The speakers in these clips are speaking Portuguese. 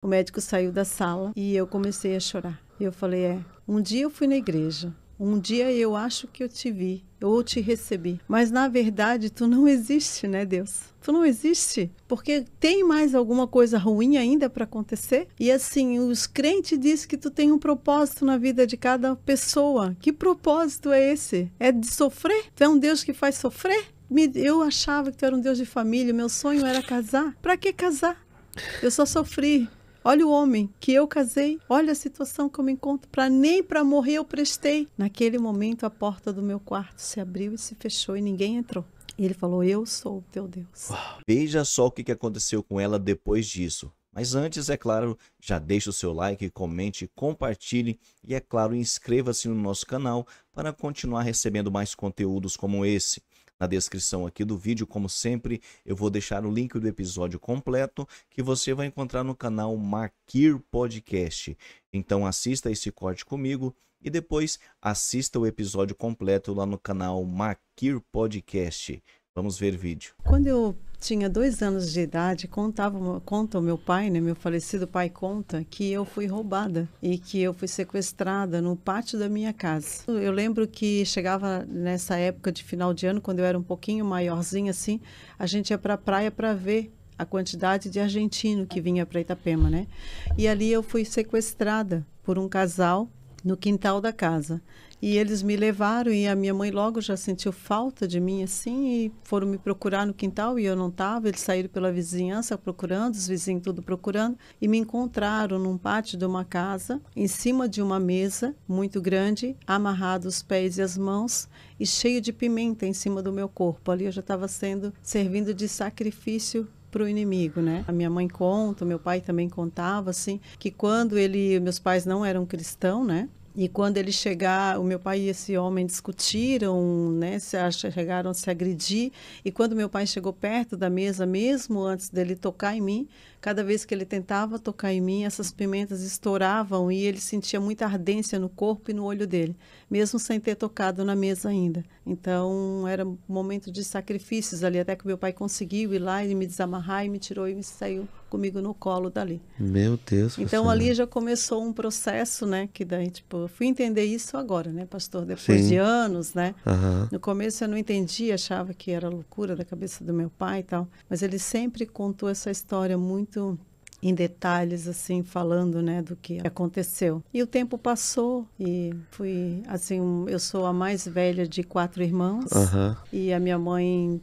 O médico saiu da sala e eu comecei a chorar. Eu falei, um dia eu fui na igreja, um dia eu acho que eu te vi, ou te recebi. Mas na verdade tu não existe, né, Deus? Tu não existe, porque tem mais alguma coisa ruim ainda para acontecer? E assim, os crentes dizem que tu tem um propósito na vida de cada pessoa. Que propósito é esse? É de sofrer? Tu é um Deus que faz sofrer? Eu achava que tu era um Deus de família, meu sonho era casar. Para que casar? Eu só sofri. Olha o homem que eu casei, olha a situação que eu me encontro, nem para morrer eu prestei. Naquele momento a porta do meu quarto se abriu e se fechou e ninguém entrou. E ele falou, eu sou o teu Deus. Veja só o que aconteceu com ela depois disso. Mas antes, é claro, já deixe o seu like, comente, compartilhe e, é claro, inscreva-se no nosso canal para continuar recebendo mais conteúdos como esse. Na descrição aqui do vídeo, como sempre, eu vou deixar o link do episódio completo que você vai encontrar no canal Marquir Podcast. Então assista esse corte comigo e depois assista o episódio completo lá no canal Marquir Podcast. Vamos ver o vídeo. Quando eu tinha 2 anos de idade, conta o meu pai, né, meu falecido pai conta que eu fui roubada e que eu fui sequestrada no pátio da minha casa. Eu lembro que chegava nessa época de final de ano, quando eu era um pouquinho maiorzinha assim, a gente ia para a praia para ver a quantidade de argentino que vinha para Itapema, né? E ali eu fui sequestrada por um casal no quintal da casa. E eles me levaram e a minha mãe logo já sentiu falta de mim assim e foram me procurar no quintal e eu não estava. Eles saíram pela vizinhança procurando, os vizinhos tudo procurando e me encontraram num pátio de uma casa, em cima de uma mesa muito grande, amarrado os pés e as mãos e cheio de pimenta em cima do meu corpo. Ali eu já estava servindo de sacrifício para o inimigo, né? A minha mãe conta, meu pai também contava, assim, que quando meus pais não eram cristãos, né? E quando ele chegar, o meu pai e esse homem discutiram, né? Chegaram a se agredir. E quando meu pai chegou perto da mesa, mesmo antes dele tocar em mim, cada vez que ele tentava tocar em mim, essas pimentas estouravam e ele sentia muita ardência no corpo e no olho dele, mesmo sem ter tocado na mesa ainda. Então, era um momento de sacrifícios ali, até que meu pai conseguiu ir lá e me desamarrar e me tirou e me saiu comigo no colo dali. Meu Deus. Então, ali já começou um processo, né, que daí, tipo, eu fui entender isso agora, né, pastor, depois de anos, né. No começo eu não entendia, achava que era loucura da cabeça do meu pai e tal, mas ele sempre contou essa história muito em detalhes, assim, falando, né, do que aconteceu. E o tempo passou e fui, assim, eu sou a mais velha de 4 irmãos e a minha mãe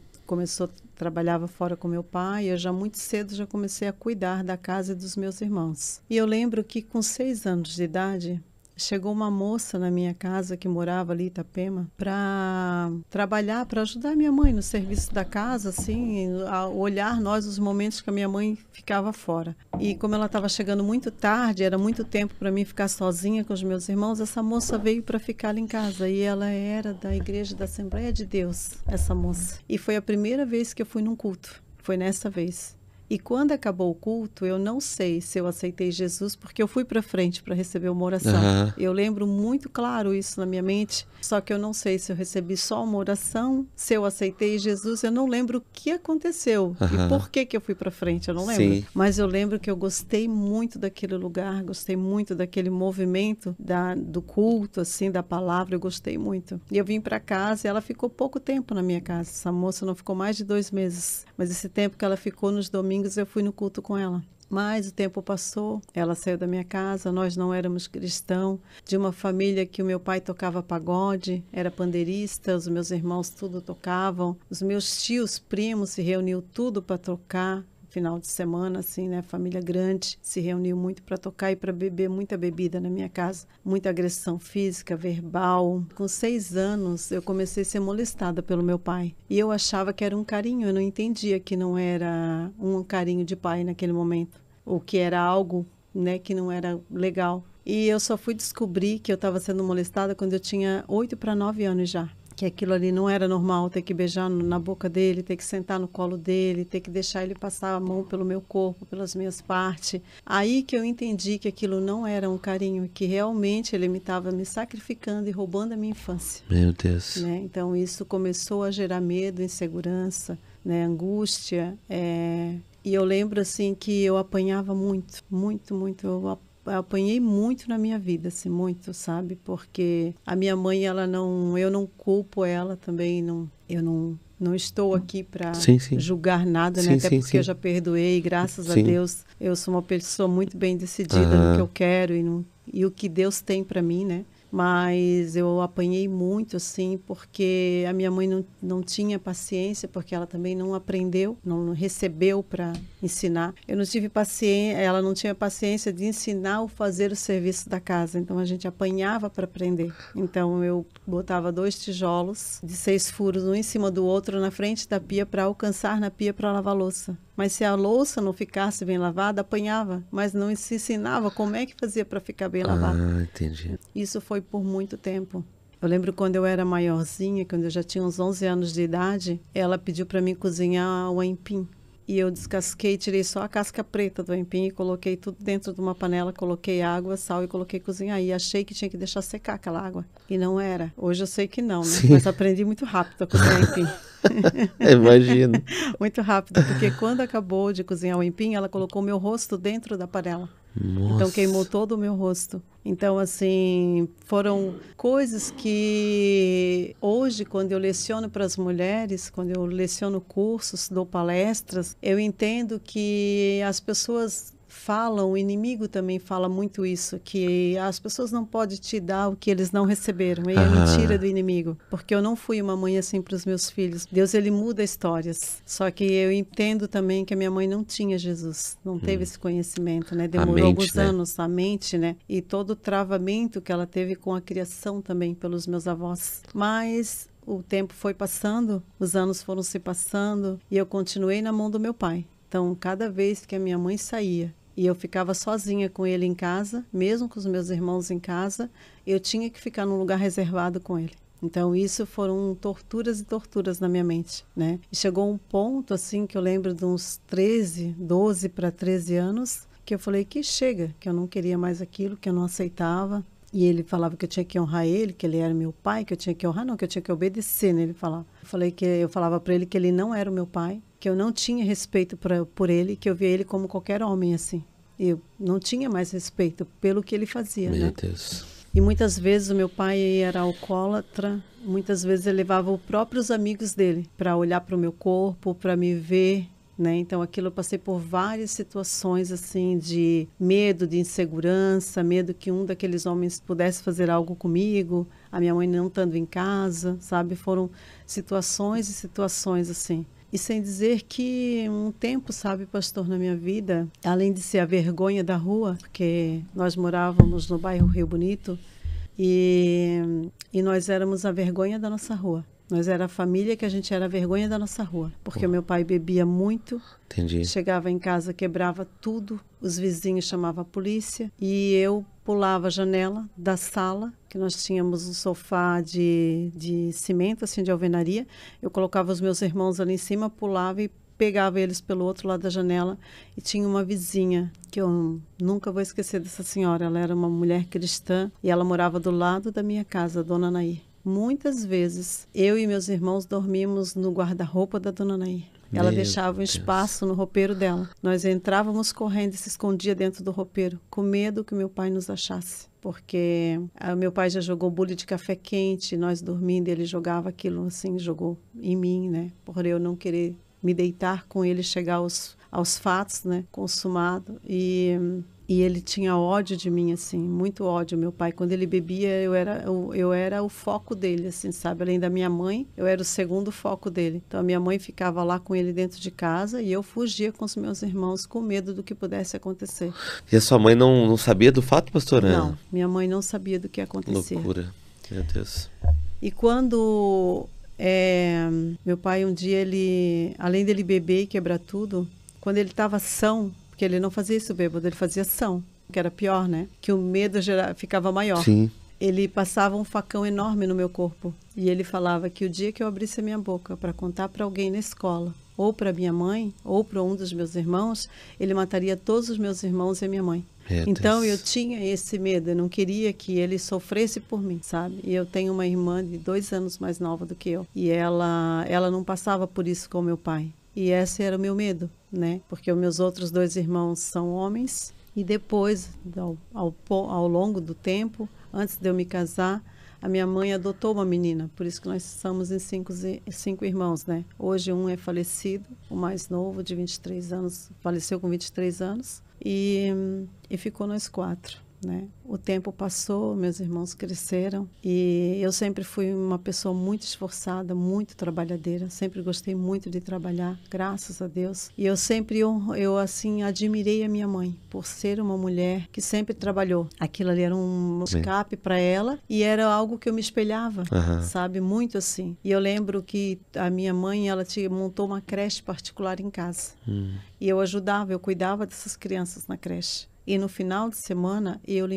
trabalhava fora com meu pai, e eu já muito cedo já comecei a cuidar da casa e dos meus irmãos. E eu lembro que com 6 anos de idade, chegou uma moça na minha casa que morava ali em Itapema para trabalhar, para ajudar minha mãe no serviço da casa, assim, a olhar nós os momentos que a minha mãe ficava fora. E como ela estava chegando muito tarde, era muito tempo para mim ficar sozinha com os meus irmãos, essa moça veio para ficar ali em casa. E ela era da igreja da Assembleia de Deus, essa moça. E foi a primeira vez que eu fui num culto. Foi nessa vez. E quando acabou o culto, eu não sei se eu aceitei Jesus, porque eu fui para frente para receber uma oração. Eu lembro muito claro isso na minha mente, só que eu não sei se eu recebi só uma oração, se eu aceitei Jesus, eu não lembro o que aconteceu e por que eu fui para frente, eu não lembro. Sim. Mas eu lembro que eu gostei muito daquele lugar, gostei muito daquele movimento do culto, assim, da palavra, eu gostei muito. E eu vim para casa e ela ficou pouco tempo na minha casa, essa moça não ficou mais de 2 meses, mas esse tempo que ela ficou nos domingos, eu fui no culto com ela. Mas o tempo passou, ela saiu da minha casa, nós não éramos cristãos, de uma família que o meu pai tocava pagode, era pandeirista, os meus irmãos tudo tocavam, os meus tios, primos se reuniu tudo para tocar. Final de semana, assim, né? Família grande se reuniu muito para tocar e para beber muita bebida na minha casa. Muita agressão física, verbal. Com 6 anos, eu comecei a ser molestada pelo meu pai. E eu achava que era um carinho. Eu não entendia que não era um carinho de pai naquele momento. Ou que era algo, né, que não era legal. E eu só fui descobrir que eu estava sendo molestada quando eu tinha 8 para 9 anos já. Que aquilo ali não era normal, ter que beijar na boca dele, ter que sentar no colo dele, ter que deixar ele passar a mão pelo meu corpo, pelas minhas partes. Aí que eu entendi que aquilo não era um carinho, que realmente ele estava me sacrificando e roubando a minha infância. Meu Deus. Né? Então isso começou a gerar medo, insegurança, né? Angústia, E eu lembro, assim, que eu apanhava muito, muito, muito. Eu apanhei muito na minha vida, assim, muito, sabe? Porque a minha mãe, eu não culpo ela também, não estou aqui para Sim, sim. julgar nada, né? Sim, Até sim, porque eu sim. já perdoei, graças a Sim. Deus. Eu sou uma pessoa muito bem decidida no que eu quero e o que Deus tem para mim, né? Mas eu apanhei muito, assim, porque a minha mãe não tinha paciência, porque ela também não aprendeu, não recebeu para ensinar. Eu não tive paciência, ela não tinha paciência de ensinar ou fazer o serviço da casa. Então a gente apanhava para aprender. Então eu botava 2 tijolos de 6 furos, um em cima do outro, na frente da pia para alcançar na pia para lavar louça. Mas se a louça não ficasse bem lavada, apanhava. Mas não se ensinava como é que fazia para ficar bem lavada. Ah, entendi. Isso foi por muito tempo. Eu lembro quando eu era maiorzinha, quando eu já tinha uns 11 anos de idade, ela pediu para mim cozinhar o aipim. E eu descasquei, tirei só a casca preta do aipim e coloquei tudo dentro de uma panela, coloquei água, sal e coloquei cozinhar. E achei que tinha que deixar secar aquela água. E não era. Hoje eu sei que não, né? Sim. Mas aprendi muito rápido a cozinhar aipim. Imagino. Muito rápido, porque quando acabou de cozinhar o aipim, ela colocou o meu rosto dentro da panela. Nossa. Então queimou todo o meu rosto. Então, assim, foram coisas que hoje, quando eu leciono para as mulheres, quando eu leciono cursos, dou palestras, eu entendo que as pessoas falam, o inimigo também fala muito isso, que as pessoas não podem te dar o que eles não receberam. E é mentira do inimigo, porque eu não fui uma mãe assim para os meus filhos. Deus, ele muda histórias. Só que eu entendo também que a minha mãe não tinha Jesus, não teve esse conhecimento, né? Demorou alguns anos, a mente, né? E todo o travamento que ela teve com a criação também pelos meus avós. Mas o tempo foi passando, os anos foram se passando e eu continuei na mão do meu pai. Então, cada vez que a minha mãe saía, e eu ficava sozinha com ele em casa, mesmo com os meus irmãos em casa, eu tinha que ficar num lugar reservado com ele. Então, isso foram torturas e torturas na minha mente, né? E chegou um ponto, assim, que eu lembro de uns 12 para 13 anos, que eu falei que chega, que eu não queria mais aquilo, que eu não aceitava. E ele falava que eu tinha que honrar ele, que ele era meu pai, que eu tinha que honrar, não, que eu tinha que obedecer, né? Ele falava. Eu falava para ele que ele não era o meu pai, que eu não tinha respeito por ele, que eu via ele como qualquer homem, assim. Eu não tinha mais respeito pelo que ele fazia, Meu né? Deus. E muitas vezes o meu pai era alcoólatra, muitas vezes ele levava os próprios amigos dele para olhar para o meu corpo, para me ver, né? Então aquilo eu passei por várias situações assim de medo, de insegurança, medo que um daqueles homens pudesse fazer algo comigo, a minha mãe não estando em casa, sabe? Foram situações e situações assim. E sem dizer que um tempo, sabe, pastor, na minha vida, além de ser a vergonha da rua, porque nós morávamos no bairro Rio Bonito e nós éramos a vergonha da nossa rua. Nós era a família que a gente era a vergonha da nossa rua, porque o meu pai bebia muito. Entendi. Chegava em casa, quebrava tudo, os vizinhos chamavam a polícia e eu pulava a janela da sala, que nós tínhamos um sofá de cimento, assim, de alvenaria. Eu colocava os meus irmãos ali em cima, pulava e pegava eles pelo outro lado da janela. E tinha uma vizinha, que eu nunca vou esquecer dessa senhora. Ela era uma mulher cristã e ela morava do lado da minha casa, a Dona Nair. Muitas vezes, eu e meus irmãos dormíamos no guarda-roupa da Dona Nair. Ela deixava um espaço no roupeiro dela. Nós entrávamos correndo e se escondia dentro do roupeiro, com medo que meu pai nos achasse. Porque meu pai já jogou bule de café quente, nós dormindo, ele jogava aquilo assim, jogou em mim, né? Por eu não querer me deitar com ele, chegar aos fatos, né? Consumado. E ele tinha ódio de mim, assim, muito ódio. Meu pai, quando ele bebia, eu era o foco dele, assim, sabe? Além da minha mãe, eu era o segundo foco dele. Então, a minha mãe ficava lá com ele dentro de casa e eu fugia com os meus irmãos com medo do que pudesse acontecer. E a sua mãe não sabia do fato, pastora? Não, minha mãe não sabia do que ia acontecer. Loucura, meu Deus. E quando meu pai, um dia, além dele beber e quebrar tudo, quando ele estava são, porque ele não fazia isso bêbado, ele fazia ação, que era pior, né? Que o medo ficava maior. Sim. Ele passava um facão enorme no meu corpo e ele falava que o dia que eu abrisse a minha boca para contar para alguém na escola, ou para minha mãe, ou para um dos meus irmãos, ele mataria todos os meus irmãos e a minha mãe. Então eu tinha esse medo, eu não queria que ele sofresse por mim, sabe? E eu tenho uma irmã de 2 anos mais nova do que eu. E ela não passava por isso com meu pai. E esse era o meu medo, né? Porque os meus outros 2 irmãos são homens. E depois, ao longo do tempo, antes de eu me casar, a minha mãe adotou uma menina. Por isso que nós somos em 5 irmãos, né? Hoje um é falecido, o mais novo, de 23 anos, faleceu com 23 anos. E ficou nós 4. Né? O tempo passou, meus irmãos cresceram e eu sempre fui uma pessoa muito esforçada, muito trabalhadeira, sempre gostei muito de trabalhar, graças a Deus. E eu assim admirei a minha mãe por ser uma mulher que sempre trabalhou. Aquilo ali era um escape para ela e era algo que eu me espelhava, sabe, muito assim. E eu lembro que a minha mãe, ela montou uma creche particular em casa. E eu ajudava, eu cuidava dessas crianças na creche. E no final de semana, eu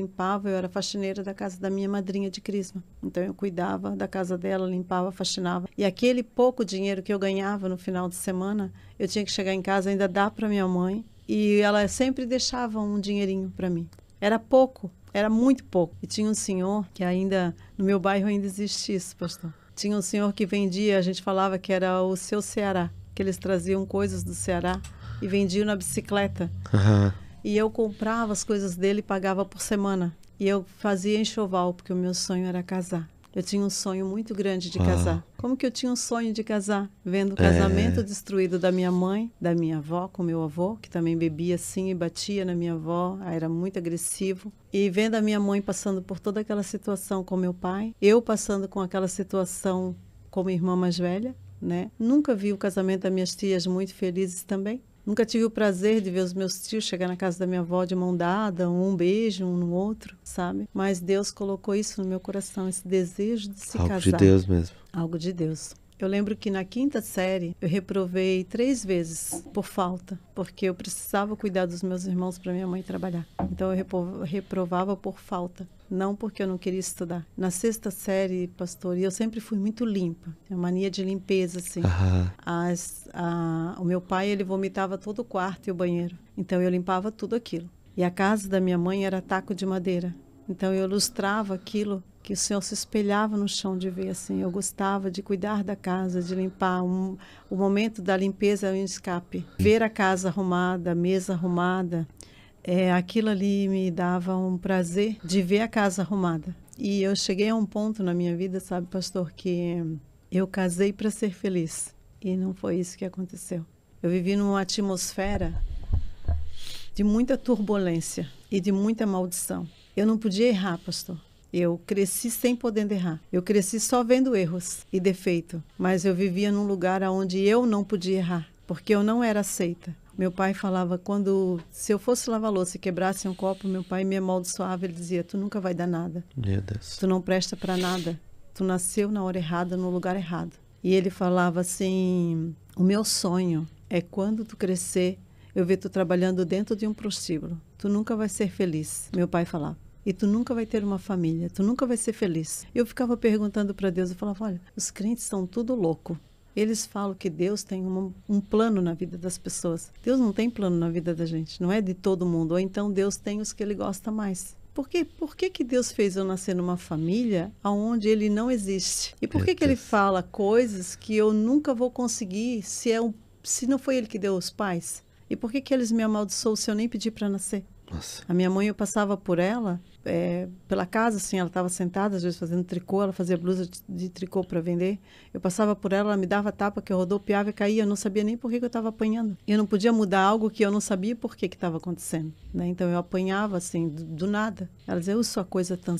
era faxineira da casa da minha madrinha de crisma. Então, eu cuidava da casa dela, limpava, faxinava. E aquele pouco dinheiro que eu ganhava no final de semana, eu tinha que chegar em casa e ainda dar para minha mãe. E ela sempre deixava um dinheirinho para mim. Era pouco, era muito pouco. E tinha um senhor, que ainda, no meu bairro ainda existe isso, pastor. Tinha um senhor que vendia, a gente falava que era o seu Ceará, que eles traziam coisas do Ceará e vendiam na bicicleta. E eu comprava as coisas dele e pagava por semana. E eu fazia enxoval, porque o meu sonho era casar. Eu tinha um sonho muito grande de casar. Como que eu tinha um sonho de casar? Vendo o casamento destruído da minha mãe, da minha avó, com meu avô, que também bebia assim e batia na minha avó, era muito agressivo. E vendo a minha mãe passando por toda aquela situação com meu pai, eu passando com aquela situação como irmã mais velha, né? Nunca vi o casamento das minhas tias muito felizes também. Nunca tive o prazer de ver os meus tios chegar na casa da minha avó de mão dada, um beijo um no outro, sabe? Mas Deus colocou isso no meu coração, esse desejo de se casar. Algo de Deus mesmo. Algo de Deus. Eu lembro que na 5ª série eu reprovei 3 vezes por falta, porque eu precisava cuidar dos meus irmãos para minha mãe trabalhar. Então eu reprovava por falta, não porque eu não queria estudar. Na 6ª série, pastor, e eu sempre fui muito limpa, tinha mania de limpeza, assim. O meu pai, ele vomitava todo o quarto e o banheiro, então eu limpava tudo aquilo. E a casa da minha mãe era taco de madeira, então eu lustrava aquilo que o Senhor se espelhava no chão de ver, assim. Eu gostava de cuidar da casa, de limpar. O momento da limpeza é um escape. Ver a casa arrumada, a mesa arrumada, aquilo ali me dava um prazer de ver a casa arrumada. E eu cheguei a um ponto na minha vida, sabe, pastor, que eu casei para ser feliz. E não foi isso que aconteceu. Eu vivi numa atmosfera de muita turbulência e de muita maldição. Eu não podia errar, pastor. Eu cresci sem poder errar. Eu cresci só vendo erros e defeito. Mas eu vivia num lugar onde eu não podia errar, porque eu não era aceita. Meu pai falava, se eu fosse lavar louça e quebrasse um copo, meu pai me amaldiçoava. Ele dizia, tu nunca vai dar nada. Meu Deus. Tu não presta para nada. Tu nasceu na hora errada, no lugar errado. E ele falava assim, o meu sonho é quando tu crescer, eu ver tu trabalhando dentro de um prostíbulo. Tu nunca vai ser feliz. Meu pai falava. E tu nunca vai ter uma família, tu nunca vai ser feliz. Eu ficava perguntando para Deus, eu falava, olha, os crentes são tudo louco. Eles falam que Deus tem um plano na vida das pessoas. Deus não tem plano na vida da gente, não é de todo mundo. Ou então Deus tem os que Ele gosta mais. Por que Deus fez eu nascer numa família onde Ele não existe? E por que Ele fala coisas que eu nunca vou conseguir se não foi Ele que deu os pais? E por que eles me amaldiçoam se eu nem pedi para nascer? Nossa. A minha mãe, eu passava por ela, pela casa, assim, ela estava sentada, às vezes fazendo tricô, ela fazia blusa de tricô para vender. Eu passava por ela me dava tapa, que eu rodopiava e caía, eu não sabia nem por que eu estava apanhando. E eu não podia mudar algo que eu não sabia por que estava acontecendo, né? Então eu apanhava, assim, do nada. Ela dizia, eu sou a coisa tão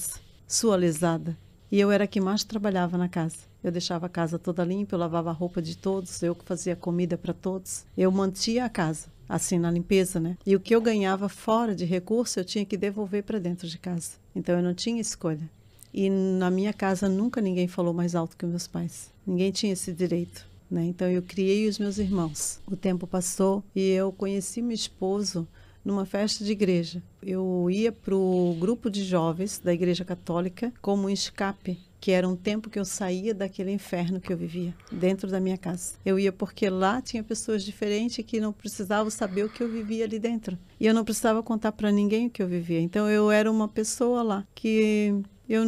sua lesada. E eu era a que mais trabalhava na casa. Eu deixava a casa toda limpa, eu lavava a roupa de todos, eu que fazia comida para todos. Eu mantia a casa, assim, na limpeza, né? E o que eu ganhava fora de recurso, eu tinha que devolver para dentro de casa. Então, eu não tinha escolha. E na minha casa, nunca ninguém falou mais alto que meus pais. Ninguém tinha esse direito, né? Então, eu criei os meus irmãos. O tempo passou e eu conheci meu esposo numa festa de igreja. Eu ia para o grupo de jovens da Igreja Católica como um escape, que era um tempo que eu saía daquele inferno que eu vivia, dentro da minha casa. Eu ia porque lá tinha pessoas diferentes que não precisavam saber o que eu vivia ali dentro. E eu não precisava contar para ninguém o que eu vivia. Então, eu era uma pessoa lá que Eu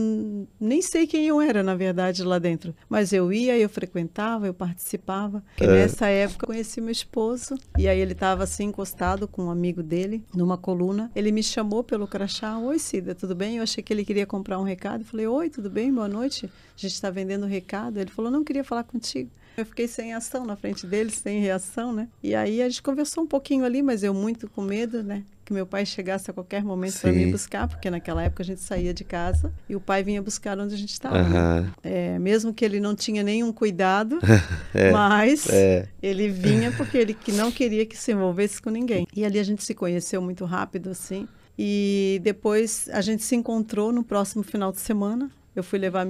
nem sei quem eu era, na verdade, lá dentro. Mas eu ia, eu frequentava, eu participava. Porque nessa época eu conheci meu esposo. E aí ele estava assim, encostado com um amigo dele, numa coluna. Ele me chamou pelo crachá. Oi, Cida, tudo bem? Eu achei que ele queria comprar um recado. Eu falei, oi, tudo bem? Boa noite. A gente está vendendo um recado. Ele falou, não, queria falar contigo. Eu fiquei sem ação na frente dele, sem reação, né? E aí a gente conversou um pouquinho ali, mas eu muito com medo, né? Que meu pai chegasse a qualquer momento para me buscar, porque naquela época a gente saía de casa e o pai vinha buscar onde a gente estava. Né? Mesmo que ele não tinha nenhum cuidado, mas ele vinha porque ele não queria que se envolvesse com ninguém. E ali a gente se conheceu muito rápido, assim. E depois a gente se encontrou no próximo final de semana. Eu fui levar a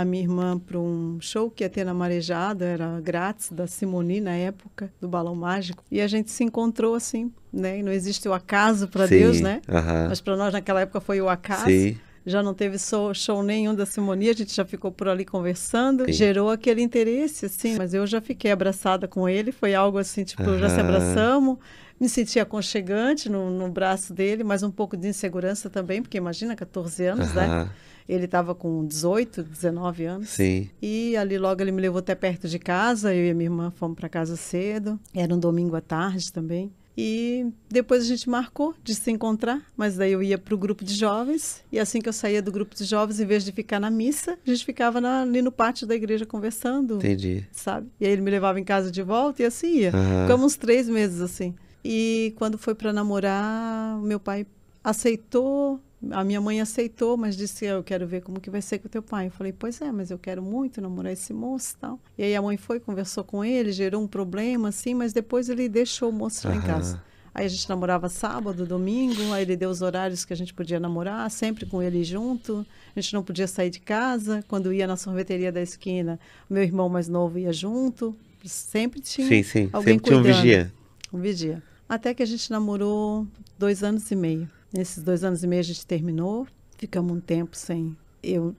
minha irmã para um show que ia ter na Marejada, era grátis, da Simone na época, do Balão Mágico. E a gente se encontrou assim, né? Não existe o acaso para Deus, né? Mas para nós naquela época foi o acaso. Sim. Já não teve show nenhum da Simone, a gente já ficou por ali conversando. Sim. Gerou aquele interesse, assim. Mas eu já fiquei abraçada com ele, foi algo assim, tipo, já se abraçamos. Me senti aconchegante no braço dele, mas um pouco de insegurança também, porque imagina, 14 anos, né? Ele estava com 18, 19 anos. Sim. E ali logo ele me levou até perto de casa, eu e a minha irmã fomos para casa cedo. Era um domingo à tarde também. E depois a gente marcou de se encontrar, mas daí eu ia para o grupo de jovens, e assim que eu saía do grupo de jovens, em vez de ficar na missa, a gente ficava ali no pátio da igreja conversando. Entendi. Sabe? E aí ele me levava em casa de volta e assim ia. Ficamos uns 3 meses assim. E quando foi para namorar, meu pai aceitou, a minha mãe aceitou, mas disse, eu quero ver como que vai ser com o teu pai. Eu falei, pois é, mas eu quero muito namorar esse moço e tal. E aí a mãe foi, conversou com ele, gerou um problema, assim, mas depois ele deixou o moço lá em casa. Aí a gente namorava sábado, domingo, aí ele deu os horários que a gente podia namorar, sempre com ele junto. A gente não podia sair de casa. Quando ia na sorveteria da esquina, o meu irmão mais novo ia junto. Sempre tinha alguém sempre tinha um vigia. Um vigia. Até que a gente namorou 2 anos e meio. Nesses 2 anos e meio a gente terminou. Ficamos um tempo sem...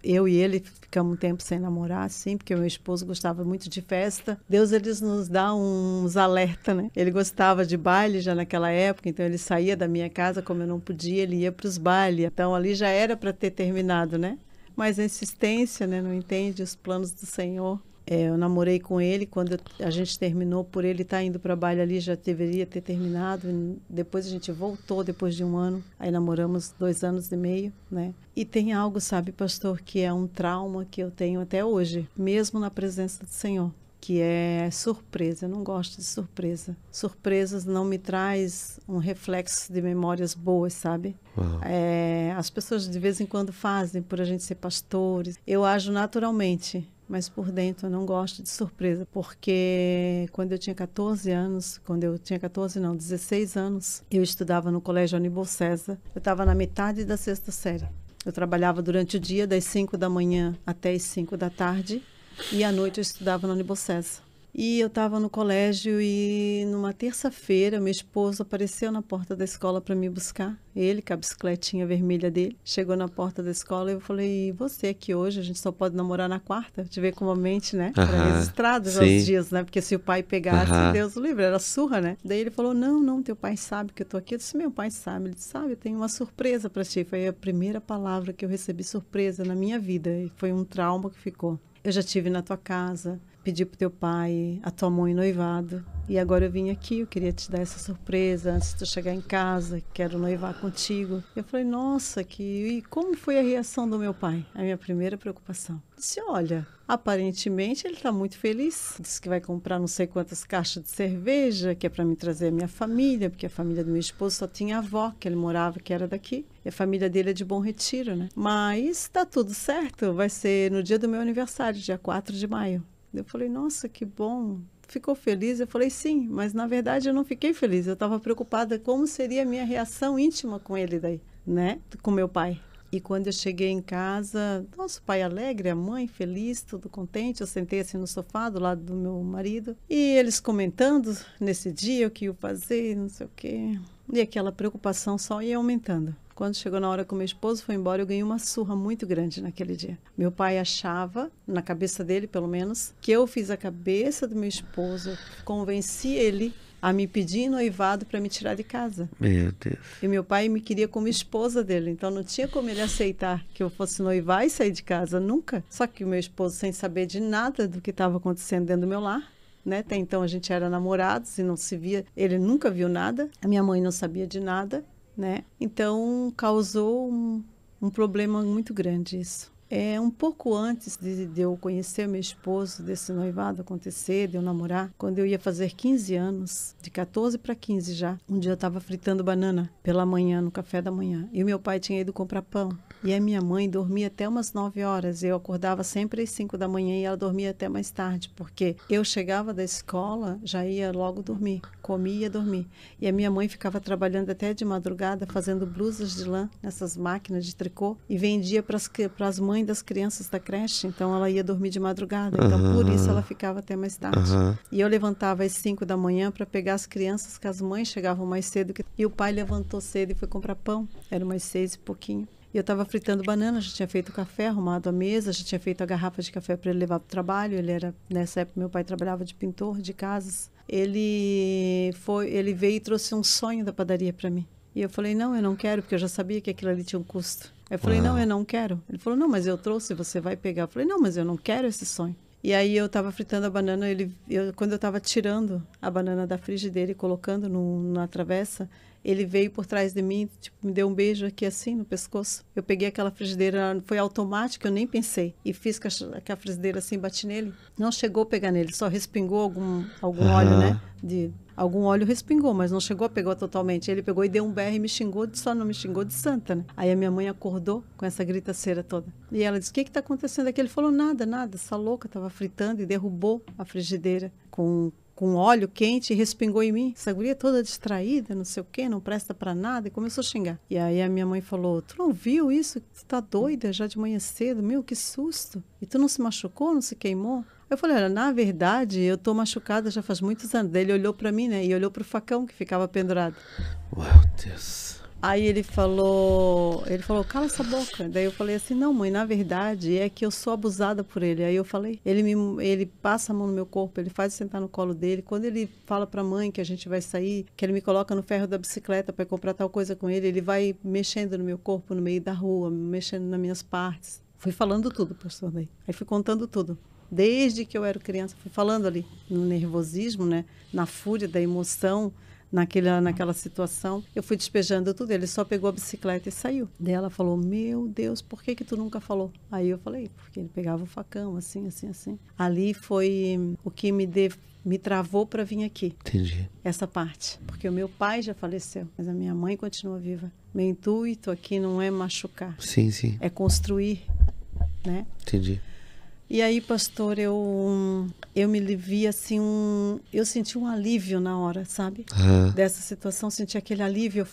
Eu e ele ficamos um tempo sem namorar, assim, porque o meu esposo gostava muito de festa. Deus, ele nos dá uns alerta, né? Ele gostava de baile já naquela época, então ele saía da minha casa, como eu não podia, ele ia para os bailes. Então ali já era para ter terminado, né? Mas a insistência, né? Não entende os planos do Senhor. Eu namorei com ele, quando a gente terminou, por ele estar indo para baile ali, já deveria ter terminado. Depois a gente voltou, depois de 1 ano. Aí namoramos 2 anos e meio, né? E tem algo, sabe, pastor, que é um trauma que eu tenho até hoje, mesmo na presença do Senhor, que é surpresa. Eu não gosto de surpresa. Surpresas não me traz um reflexo de memórias boas, sabe? As pessoas de vez em quando fazem por a gente ser pastores. Eu ajo naturalmente, mas por dentro eu não gosto de surpresa, porque quando eu tinha 14 anos, 16 anos, eu estudava no Colégio Aníbal César. Eu estava na metade da 6ª série. Eu trabalhava durante o dia, das 5 da manhã até as 5 da tarde, e à noite eu estudava no Aníbal César. E eu estava no colégio e numa terça-feira meu esposo apareceu na porta da escola para me buscar. Ele, com a bicicletinha vermelha dele, chegou na porta da escola e eu falei, e você aqui hoje, a gente só pode namorar na quarta? Te ver com a mente, né? Era registrado já os dias, né? Porque se o pai pegasse, Deus o livre, era surra, né? Daí ele falou, não, teu pai sabe que eu tô aqui. Eu disse, meu pai sabe. Ele disse, sabe, eu tenho uma surpresa para ti. Foi a primeira palavra que eu recebi surpresa na minha vida e foi um trauma que ficou. Eu já estive na tua casa, pedi pro teu pai a tua mão em noivado. E agora eu vim aqui, eu queria te dar essa surpresa antes de tu chegar em casa, quero noivar contigo. Eu falei, nossa, e como foi a reação do meu pai? A minha primeira preocupação. Disse, olha, aparentemente ele está muito feliz. Disse que vai comprar não sei quantas caixas de cerveja, que é para me trazer a minha família, porque a família do meu esposo só tinha avó, que ele morava, que era daqui. E a família dele é de Bom Retiro, né? Mas está tudo certo, vai ser no dia do meu aniversário, dia 4 de maio. Eu falei, nossa, que bom. Ficou feliz? Eu falei, sim, mas na verdade eu não fiquei feliz. Eu estava preocupada como seria a minha reação íntima com ele daí, né? Com meu pai. E quando eu cheguei em casa, nosso pai alegre, a mãe feliz, tudo contente. Eu sentei assim no sofá do lado do meu marido. E eles comentando nesse dia o que iam fazer, não sei o quê. E aquela preocupação só ia aumentando. Quando chegou na hora que o meu esposo foi embora, eu ganhei uma surra muito grande naquele dia. Meu pai achava, na cabeça dele pelo menos, que eu fiz a cabeça do meu esposo, convenci ele a me pedir noivado para me tirar de casa. Meu Deus. E meu pai me queria como esposa dele, então não tinha como ele aceitar que eu fosse noivar e sair de casa, nunca. Só que o meu esposo, sem saber de nada do que estava acontecendo dentro do meu lar, né? Até então a gente era namorados e não se via, ele nunca viu nada, a minha mãe não sabia de nada, né? Então causou um problema muito grande isso. Um pouco antes de eu conhecer meu esposo, desse noivado acontecer, de eu namorar, quando eu ia fazer 15 anos, de 14 para 15 já, um dia eu estava fritando banana pela manhã, no café da manhã, e o meu pai tinha ido comprar pão. E a minha mãe dormia até umas 9 horas. Eu acordava sempre às 5 da manhã e ela dormia até mais tarde, porque eu chegava da escola, já ia logo dormir, comia e ia dormir. E a minha mãe ficava trabalhando até de madrugada, fazendo blusas de lã nessas máquinas de tricô e vendia para as mães das crianças da creche. Então ela ia dormir de madrugada. Então por isso ela ficava até mais tarde. E eu levantava às 5 da manhã para pegar as crianças, que as mães chegavam mais cedo. E o pai levantou cedo e foi comprar pão. Era umas 6 e pouquinho. E eu estava fritando banana, já tinha feito café, arrumado a mesa, já tinha feito a garrafa de café para ele levar para o trabalho. Ele era, nessa época, meu pai trabalhava de pintor de casas. Ele veio e trouxe um sonho da padaria para mim. E eu falei, não, eu não quero, porque eu já sabia que aquilo ali tinha um custo. Eu falei, não, eu não quero. Ele falou, não, mas eu trouxe, você vai pegar. Eu falei, não, mas eu não quero esse sonho. E aí eu estava fritando a banana, quando eu estava tirando a banana da frigideira e colocando na travessa, ele veio por trás de mim, tipo, me deu um beijo aqui assim no pescoço. Eu peguei aquela frigideira, foi automático, eu nem pensei. E fiz com a frigideira assim, bati nele. Não chegou a pegar nele, só respingou algum óleo, né? Algum óleo respingou, mas não chegou a pegar totalmente. Ele pegou e deu um berro e me xingou, só não me xingou de santa, né? Aí a minha mãe acordou com essa gritaceira toda. E ela disse, o que está acontecendo aqui? Ele falou, nada, essa louca estava fritando e derrubou a frigideira com óleo quente e respingou em mim. Essa guria toda distraída, não sei o quê, não presta para nada, e começou a xingar. E aí a minha mãe falou, tu não viu isso? Tu tá doida já de manhã cedo? Meu, que susto. E tu não se machucou, não se queimou? Eu falei, olha, na verdade, eu tô machucada já faz muitos anos. Daí ele olhou para mim, né, e olhou pro facão que ficava pendurado. Uau, Deus. Aí ele falou, cala essa boca. Daí eu falei assim, não, mãe, na verdade é que eu sou abusada por ele. Aí eu falei, ele passa a mão no meu corpo, ele faz eu sentar no colo dele. Quando ele fala pra mãe que a gente vai sair, que ele me coloca no ferro da bicicleta para comprar tal coisa com ele vai mexendo no meu corpo no meio da rua, mexendo nas minhas partes. Fui falando tudo, pastor, daí. Aí fui contando tudo. Desde que eu era criança, fui falando ali, no nervosismo, né, na fúria da emoção, naquela situação, eu fui despejando tudo, ele só pegou a bicicleta e saiu. Daí ela falou, meu Deus, por que tu nunca falou? Aí eu falei, porque ele pegava o facão, assim, assim, assim. Ali foi o que me travou para vir aqui. Entendi. Essa parte, porque o meu pai já faleceu, mas a minha mãe continua viva. Meu intuito aqui não é machucar. Sim, sim. É construir, né? Entendi. E aí, pastor, eu me vi assim, eu senti um alívio na hora, sabe? Dessa situação, senti aquele alívio,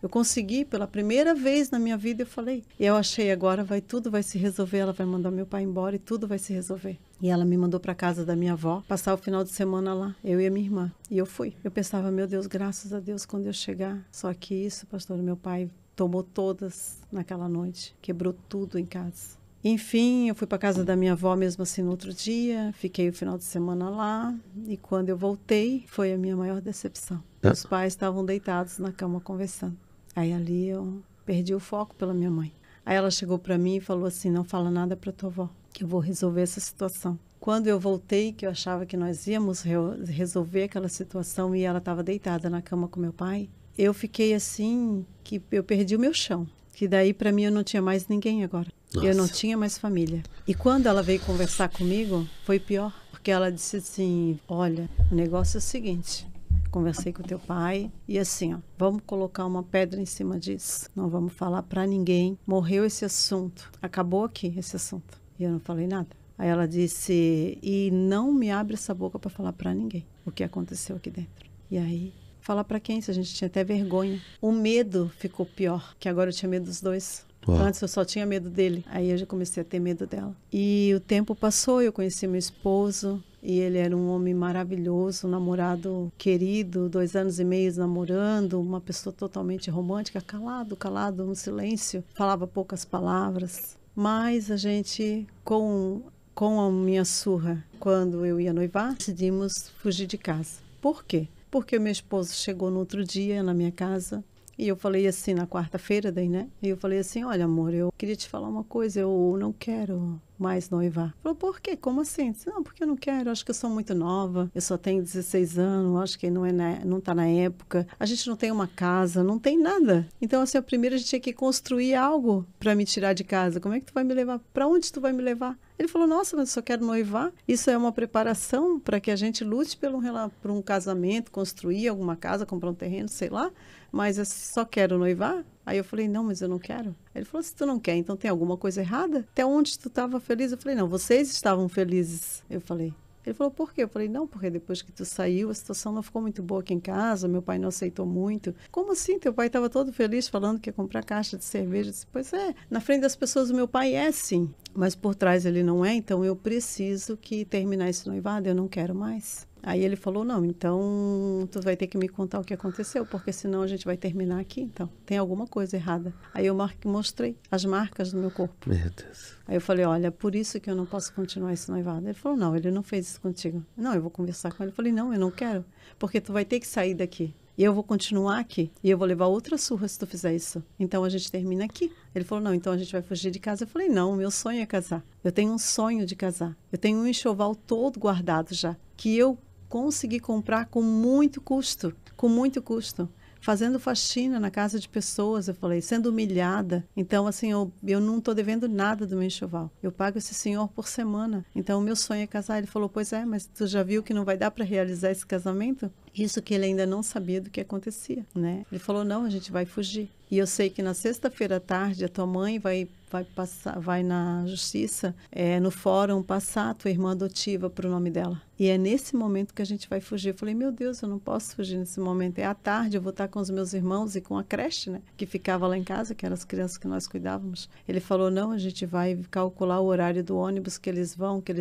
eu consegui, pela primeira vez na minha vida, eu falei. E eu achei, agora tudo vai se resolver, ela vai mandar meu pai embora e tudo vai se resolver. E ela me mandou para casa da minha avó, passar o final de semana lá, eu e a minha irmã. E eu fui. Eu pensava, meu Deus, graças a Deus, quando eu chegar. Só que isso, pastor, meu pai tomou todas naquela noite, quebrou tudo em casa. Enfim, eu fui para casa da minha avó mesmo assim no outro dia, fiquei o final de semana lá e quando eu voltei foi a minha maior decepção. Os pais estavam deitados na cama conversando. Aí ali eu perdi o foco pela minha mãe. Aí ela chegou para mim e falou assim, não fala nada para tua avó, que eu vou resolver essa situação. Quando eu voltei, que eu achava que nós íamos resolver aquela situação e ela estava deitada na cama com meu pai, eu fiquei assim, que eu perdi o meu chão. Que daí para mim eu não tinha mais ninguém agora. Nossa. Eu não tinha mais família. E quando ela veio conversar comigo, foi pior. Porque ela disse assim, olha, o negócio é o seguinte, conversei com teu pai e assim, ó, vamos colocar uma pedra em cima disso. Não vamos falar para ninguém. Morreu esse assunto. Acabou aqui esse assunto. E eu não falei nada. Aí ela disse, e não me abre essa boca para falar para ninguém o que aconteceu aqui dentro. E aí... falar para quem? Se a gente tinha até vergonha. O medo ficou pior, que agora eu tinha medo dos dois. Uau. Antes eu só tinha medo dele, aí eu já comecei a ter medo dela. E o tempo passou, eu conheci meu esposo, e ele era um homem maravilhoso, um namorado querido, 2 anos e meio namorando, uma pessoa totalmente romântica, calado, no silêncio, falava poucas palavras. Mas a gente, com a minha surra, quando eu ia noivar, decidimos fugir de casa. Por quê? porque meu esposo chegou no outro dia na minha casa. E eu falei assim, na quarta-feira daí, né? E eu falei assim, olha, amor, eu queria te falar uma coisa, eu não quero mais noivar. Ele falou, por quê? Como assim? Eu disse, não, porque eu não quero, acho que eu sou muito nova, eu só tenho 16 anos, acho que não tá na época. A gente não tem uma casa, não tem nada. Então, assim, primeiro a gente tinha que construir algo para me tirar de casa. Como é que tu vai me levar? Para onde tu vai me levar? Ele falou, nossa, mas eu só quero noivar. Isso é uma preparação para que a gente lute por um casamento, construir alguma casa, comprar um terreno, sei lá. Mas eu só quero noivar? Aí eu falei, não, mas eu não quero. Ele falou, se tu não quer, então tem alguma coisa errada? Até onde tu estava feliz? Eu falei, não, vocês estavam felizes. Eu falei. Ele falou, por quê? Eu falei, não, porque depois que tu saiu, a situação não ficou muito boa aqui em casa, meu pai não aceitou muito. Como assim? Teu pai estava todo feliz falando que ia comprar caixa de cerveja. Eu disse, pois é, na frente das pessoas o meu pai é sim, mas por trás ele não é, então eu preciso que terminar esse noivado, eu não quero mais. Aí ele falou, não, então tu vai ter que me contar o que aconteceu, porque senão a gente vai terminar aqui, então. Tem alguma coisa errada. Aí eu mostrei as marcas do meu corpo. Meu Deus. Aí eu falei, olha, por isso que eu não posso continuar esse noivado. Ele falou, não, ele não fez isso contigo. Não, eu vou conversar com ele. Eu falei, não, eu não quero, porque tu vai ter que sair daqui. E eu vou continuar aqui. E eu vou levar outra surra se tu fizer isso. Então a gente termina aqui. Ele falou, não, então a gente vai fugir de casa. Eu falei, não, meu sonho é casar. Eu tenho um sonho de casar. Eu tenho um enxoval todo guardado já, que eu consegui comprar com muito custo, fazendo faxina na casa de pessoas, eu falei, sendo humilhada. Então, assim, eu não estou devendo nada do meu enxoval. Eu pago esse senhor por semana. Então, o meu sonho é casar. Ele falou, pois é, mas tu já viu que não vai dar para realizar esse casamento? Isso que ele ainda não sabia do que acontecia, né? Ele falou, não, a gente vai fugir. E eu sei que na sexta-feira à tarde a tua mãe vai na justiça, no fórum, passar a tua irmã adotiva para o nome dela. E é nesse momento que a gente vai fugir. Eu falei, meu Deus, eu não posso fugir nesse momento. É à tarde, eu vou estar com os meus irmãos e com a creche, né? Que ficava lá em casa, que eram as crianças que nós cuidávamos. Ele falou, não, a gente vai calcular o horário do ônibus que eles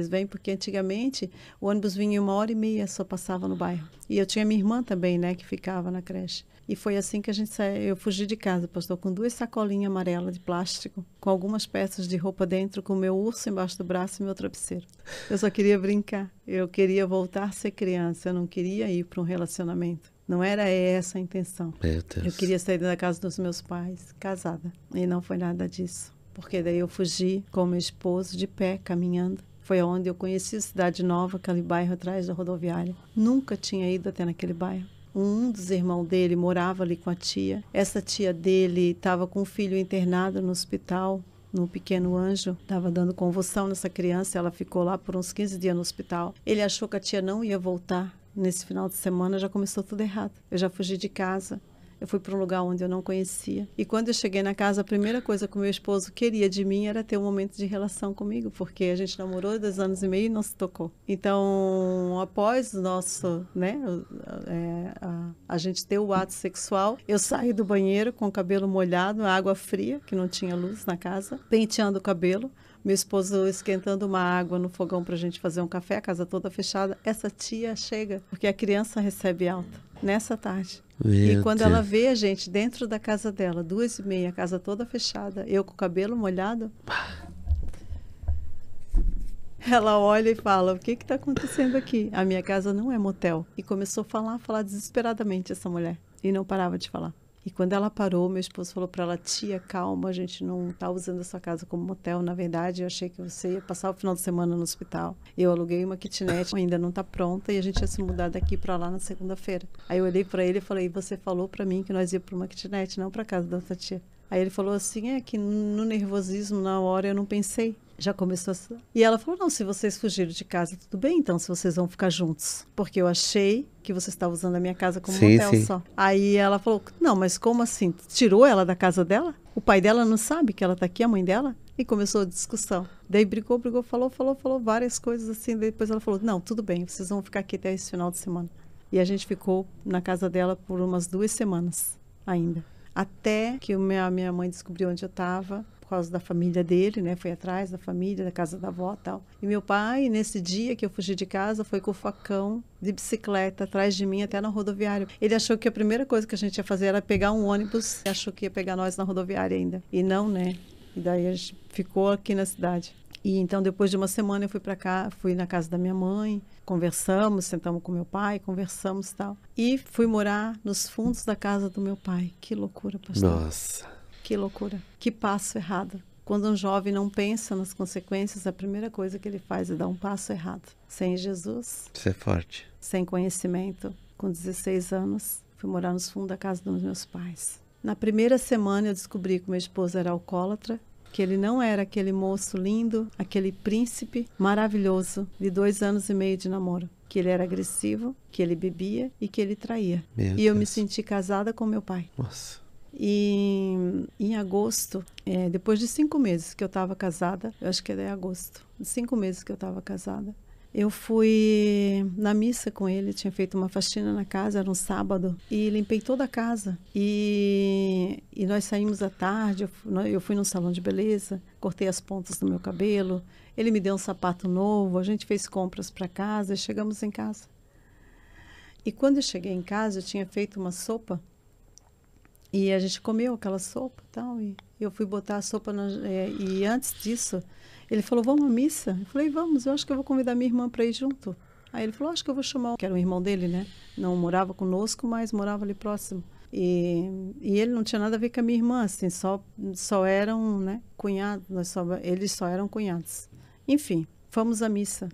vêm, porque antigamente o ônibus vinha 1h30, só passava no bairro. E eu tinha minha irmã também, né, que ficava na creche. E foi assim que a gente saiu. Eu fugi de casa, pastor, com 2 sacolinhas amarelas de plástico, com algumas peças de roupa dentro, com o meu urso embaixo do braço e meu travesseiro. Eu só queria brincar. Eu queria voltar a ser criança. Eu não queria ir para um relacionamento. Não era essa a intenção. Meu Deus. Eu queria sair da casa dos meus pais, casada. E não foi nada disso. Porque daí eu fugi com meu esposo, de pé, caminhando. Foi onde eu conheci a Cidade Nova, aquele bairro atrás da rodoviária. Nunca tinha ido até naquele bairro. Um dos irmãos dele morava ali com a tia. Essa tia dele estava com um filho internado no hospital, no Pequeno Anjo. Estava dando convulsão nessa criança. Ela ficou lá por uns 15 dias no hospital. Ele achou que a tia não ia voltar. Nesse final de semana já começou tudo errado. Eu já fugi de casa. Eu fui para um lugar onde eu não conhecia. E quando eu cheguei na casa, a primeira coisa que o meu esposo queria de mim era ter um momento de relação comigo, porque a gente namorou 2 anos e meio e não se tocou. Então, após o nosso, né, a gente ter o ato sexual, eu saí do banheiro com o cabelo molhado, água fria, que não tinha luz na casa, penteando o cabelo. Meu esposo esquentando uma água no fogão para a gente fazer um café, a casa toda fechada. Essa tia chega, porque a criança recebe alta, nessa tarde. E quando ela vê a gente dentro da casa dela, 2h30, a casa toda fechada, eu com o cabelo molhado, ela olha e fala, o que está acontecendo aqui? A minha casa não é motel. E começou a falar desesperadamente essa mulher. E não parava de falar. E quando ela parou, meu esposo falou para ela, tia, calma, a gente não está usando a sua casa como motel. Na verdade, eu achei que você ia passar o final de semana no hospital. Eu aluguei uma kitnet, ainda não está pronta, e a gente ia se mudar daqui para lá na segunda-feira. Aí eu olhei para ele e falei, você falou para mim que nós íamos para uma kitnet, não para casa da outra tia. Aí ele falou assim, que no nervosismo, na hora, eu não pensei. Já começou a... E ela falou, não, se vocês fugiram de casa, tudo bem, então, se vocês vão ficar juntos. Porque eu achei que você estava usando a minha casa como motel só. Aí ela falou, não, mas como assim? Tirou ela da casa dela? O pai dela não sabe que ela está aqui, a mãe dela? E começou a discussão. Daí brigou, falou várias coisas assim. Depois ela falou, não, tudo bem, vocês vão ficar aqui até esse final de semana. E a gente ficou na casa dela por umas 2 semanas ainda. Até que minha mãe descobriu onde eu estava, por causa da família dele, né? Foi atrás da família, da casa da avó e tal. E meu pai, nesse dia que eu fugi de casa, foi com o facão de bicicleta atrás de mim até na rodoviária. Ele achou que a primeira coisa que a gente ia fazer era pegar um ônibus. Achou que ia pegar nós na rodoviária ainda. E não, né? E daí a gente ficou aqui na cidade. E então, depois de uma semana, eu fui para cá, fui na casa da minha mãe, conversamos, sentamos com meu pai, conversamos e tal. E fui morar nos fundos da casa do meu pai. Que loucura, pastor. Nossa. Que loucura. Que passo errado. Quando um jovem não pensa nas consequências, a primeira coisa que ele faz é dar um passo errado. Sem Jesus, Isso é forte. sem conhecimento, com 16 anos, fui morar nos fundos da casa dos meus pais. Na primeira semana, eu descobri que meu esposo era alcoólatra, que ele não era aquele moço lindo, aquele príncipe maravilhoso de 2 anos e meio de namoro. Que ele era agressivo, que ele bebia e que ele traía. E eu me senti casada com meu pai. Nossa. E em agosto, depois de 5 meses que eu estava casada, eu acho que era em agosto, 5 meses que eu estava casada, eu fui na missa com ele, tinha feito uma faxina na casa, era um sábado, e limpei toda a casa. E nós saímos à tarde, eu fui num salão de beleza, cortei as pontas do meu cabelo, ele me deu um sapato novo, a gente fez compras para casa e chegamos em casa. E quando eu cheguei em casa, eu tinha feito uma sopa, e a gente comeu aquela sopa e tal, e eu fui botar a sopa, e antes disso, ele falou, vamos à missa? Eu falei, vamos, eu acho que eu vou convidar minha irmã para ir junto. Aí ele falou, acho que eu vou chamar, que era um irmão dele, né? Não morava conosco, mas morava ali próximo. E ele não tinha nada a ver com a minha irmã, assim, só eram, né, cunhados, eles só eram cunhados. Enfim, fomos à missa.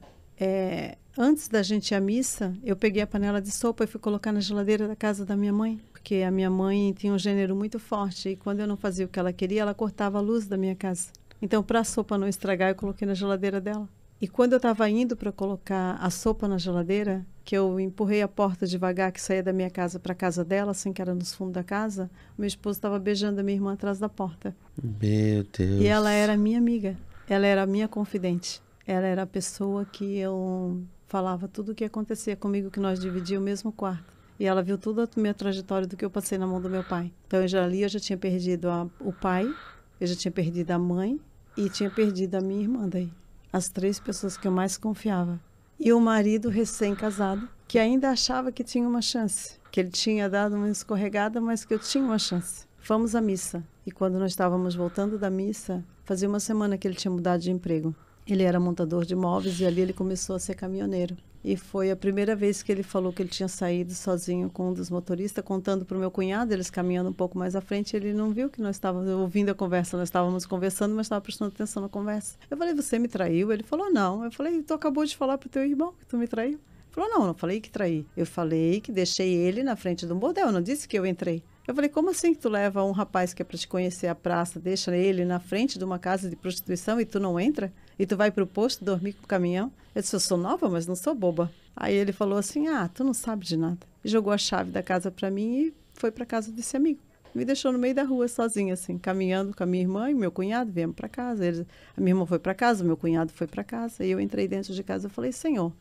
Antes da gente ir à missa, eu peguei a panela de sopa e fui colocar na geladeira da casa da minha mãe, porque a minha mãe tinha um gênero muito forte e quando eu não fazia o que ela queria, ela cortava a luz da minha casa. Então, para a sopa não estragar, eu coloquei na geladeira dela. E quando eu estava indo para colocar a sopa na geladeira, que eu empurrei a porta devagar, que saía da minha casa para a casa dela, assim que era nos fundos da casa, meu esposo estava beijando a minha irmã atrás da porta. Meu Deus. E ela era minha amiga, ela era minha confidente. Ela era a pessoa que eu falava tudo o que acontecia comigo, que nós dividíamos o mesmo quarto. E ela viu toda a minha trajetória do que eu passei na mão do meu pai. Então, eu já tinha perdido o pai, eu já tinha perdido a mãe e tinha perdido a minha irmã daí. As 3 pessoas que eu mais confiava. E o marido recém-casado, que ainda achava que tinha uma chance. Que ele tinha dado uma escorregada, mas que eu tinha uma chance. Fomos à missa. E quando nós estávamos voltando da missa, fazia uma semana que ele tinha mudado de emprego. Ele era montador de móveis e ali ele começou a ser caminhoneiro. E foi a primeira vez que ele falou que ele tinha saído sozinho com um dos motoristas, contando para o meu cunhado, eles caminhando um pouco mais à frente, ele não viu que nós estávamos ouvindo a conversa, nós estávamos conversando, mas estava prestando atenção na conversa. Eu falei, você me traiu? Ele falou, não. Eu falei, tu acabou de falar para o teu irmão que tu me traiu. Ele falou, não falei que traí. Eu falei que deixei ele na frente do bordel, eu não disse que eu entrei. Eu falei, como assim que tu leva um rapaz que é para te conhecer a praça, deixa ele na frente de uma casa de prostituição e tu não entra? E tu vai para o posto dormir com o caminhão? Eu disse, eu sou nova, mas não sou boba. Aí ele falou assim, tu não sabe de nada. E jogou a chave da casa para mim e foi para casa desse amigo. Me deixou no meio da rua sozinha, assim, caminhando com a minha irmã e meu cunhado, viemos para casa. A minha irmã foi para casa, o meu cunhado foi para casa. E eu entrei dentro de casa e falei, Senhor,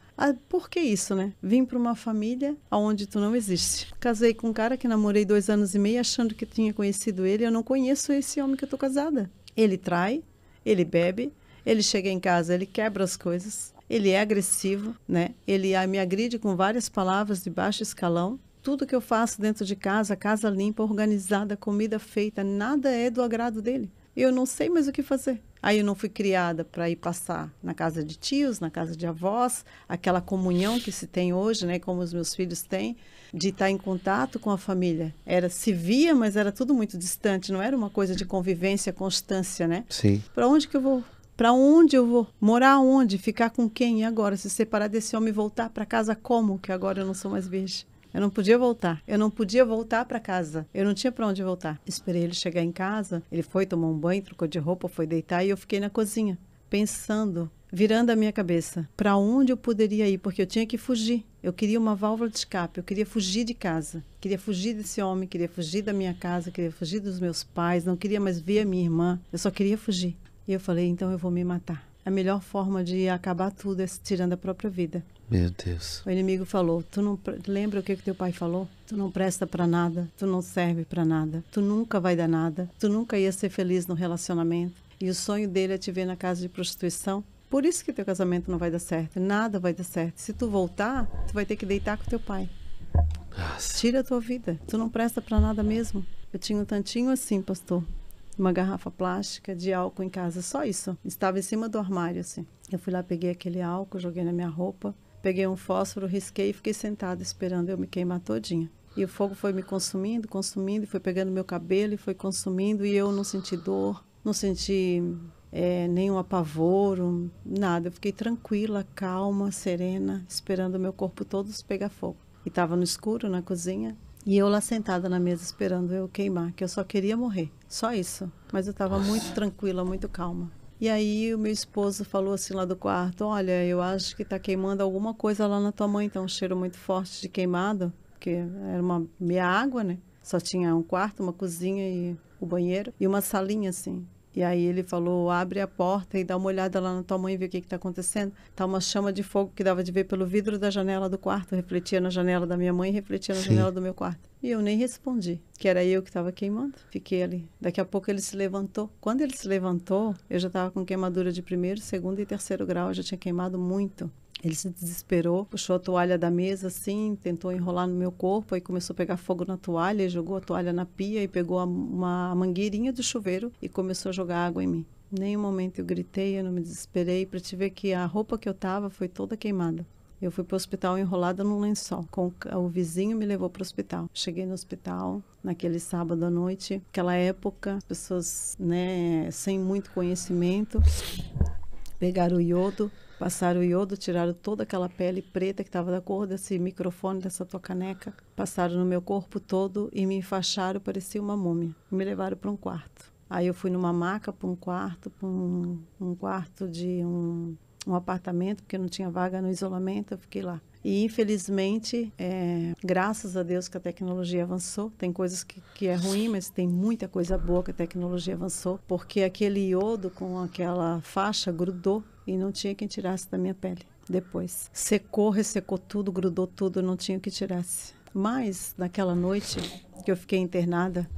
por que isso, né? Vim para uma família onde tu não existe. Casei com um cara que namorei 2 anos e meio, achando que tinha conhecido ele. Eu não conheço esse homem que eu tô casada. Ele trai, ele bebe, ele chega em casa, ele quebra as coisas. Ele é agressivo, né? Ele me agride com várias palavras de baixo escalão. Tudo que eu faço dentro de casa, casa limpa, organizada, comida feita, nada é do agrado dele. Eu não sei mais o que fazer. Aí eu não fui criada para ir passar na casa de tios, na casa de avós, aquela comunhão que se tem hoje, né, como os meus filhos têm, de estar em contato com a família. Se via, mas era tudo muito distante, não era uma coisa de convivência, constância, né? Sim. Para onde que eu vou? Para onde eu vou? Morar onde? Ficar com quem? E agora? Se separar desse homem e voltar para casa como? Que agora eu não sou mais virgem. Eu não podia voltar. Eu não podia voltar para casa. Eu não tinha para onde voltar. Esperei ele chegar em casa. Ele foi, tomou um banho, trocou de roupa, foi deitar e eu fiquei na cozinha, pensando, virando a minha cabeça. Para onde eu poderia ir? Porque eu tinha que fugir. Eu queria uma válvula de escape. Eu queria fugir de casa. Queria fugir desse homem, queria fugir da minha casa, queria fugir dos meus pais. Não queria mais ver a minha irmã. Eu só queria fugir. E eu falei, então eu vou me matar. A melhor forma de acabar tudo é tirando a própria vida. Meu Deus. O inimigo falou, tu não lembra o que teu pai falou? Tu não presta para nada, tu não serve para nada, tu nunca vai dar nada, tu nunca ia ser feliz no relacionamento. E o sonho dele é te ver na casa de prostituição. Por isso que teu casamento não vai dar certo, nada vai dar certo. Se tu voltar, tu vai ter que deitar com teu pai. Nossa. Tira a tua vida, tu não presta para nada mesmo. Eu tinha um tantinho assim, pastor, uma garrafa plástica de álcool em casa, só isso. Estava em cima do armário, assim. Eu fui lá, peguei aquele álcool, joguei na minha roupa, peguei um fósforo, risquei e fiquei sentada esperando eu me queimar todinha. E o fogo foi me consumindo, consumindo, e foi pegando meu cabelo e foi consumindo, e eu não senti dor, não senti nenhum apavoro, nada. Eu fiquei tranquila, calma, serena, esperando o meu corpo todo pegar fogo. E estava no escuro, na cozinha, e eu lá sentada na mesa esperando eu queimar, que eu só queria morrer, só isso. Mas eu estava muito tranquila, muito calma. E aí o meu esposo falou assim lá do quarto, olha, eu acho que está queimando alguma coisa lá na tua mãe, tá um cheiro muito forte de queimado, porque era uma meia água, né? Só tinha um quarto, uma cozinha e o banheiro e uma salinha assim. E aí ele falou, abre a porta e dá uma olhada lá na tua mãe e vê o que está acontecendo. Tá uma chama de fogo que dava de ver pelo vidro da janela do quarto, refletia na janela da minha mãe e refletia na janela do meu quarto. E eu nem respondi, que era eu que estava queimando. Fiquei ali. Daqui a pouco ele se levantou. Quando ele se levantou, eu já estava com queimadura de 1º, 2º e 3º grau. Eu já tinha queimado muito. Ele se desesperou, puxou a toalha da mesa assim, tentou enrolar no meu corpo, aí começou a pegar fogo na toalha, e jogou a toalha na pia e pegou uma mangueirinha do chuveiro e começou a jogar água em mim. Em nenhum momento eu gritei, eu não me desesperei, para te ver que a roupa que eu tava foi toda queimada. Eu fui para o hospital enrolada num lençol. O vizinho me levou para o hospital. Cheguei no hospital naquele sábado à noite. Naquela época, as pessoas, né, sem muito conhecimento, pegaram o iodo, passaram o iodo, tiraram toda aquela pele preta que estava da cor desse microfone, dessa tua caneca, passaram no meu corpo todo e me enfaixaram, parecia uma múmia. Me levaram para um quarto. Aí eu fui numa maca para um quarto, um quarto de um apartamento, porque não tinha vaga no isolamento, eu fiquei lá. E, infelizmente, graças a Deus que a tecnologia avançou, tem coisas que é ruim, mas tem muita coisa boa que a tecnologia avançou, porque aquele iodo com aquela faixa grudou e não tinha quem tirasse da minha pele depois. Secou, ressecou tudo, grudou tudo, não tinha o que tirasse. Mas, naquela noite que eu fiquei internada,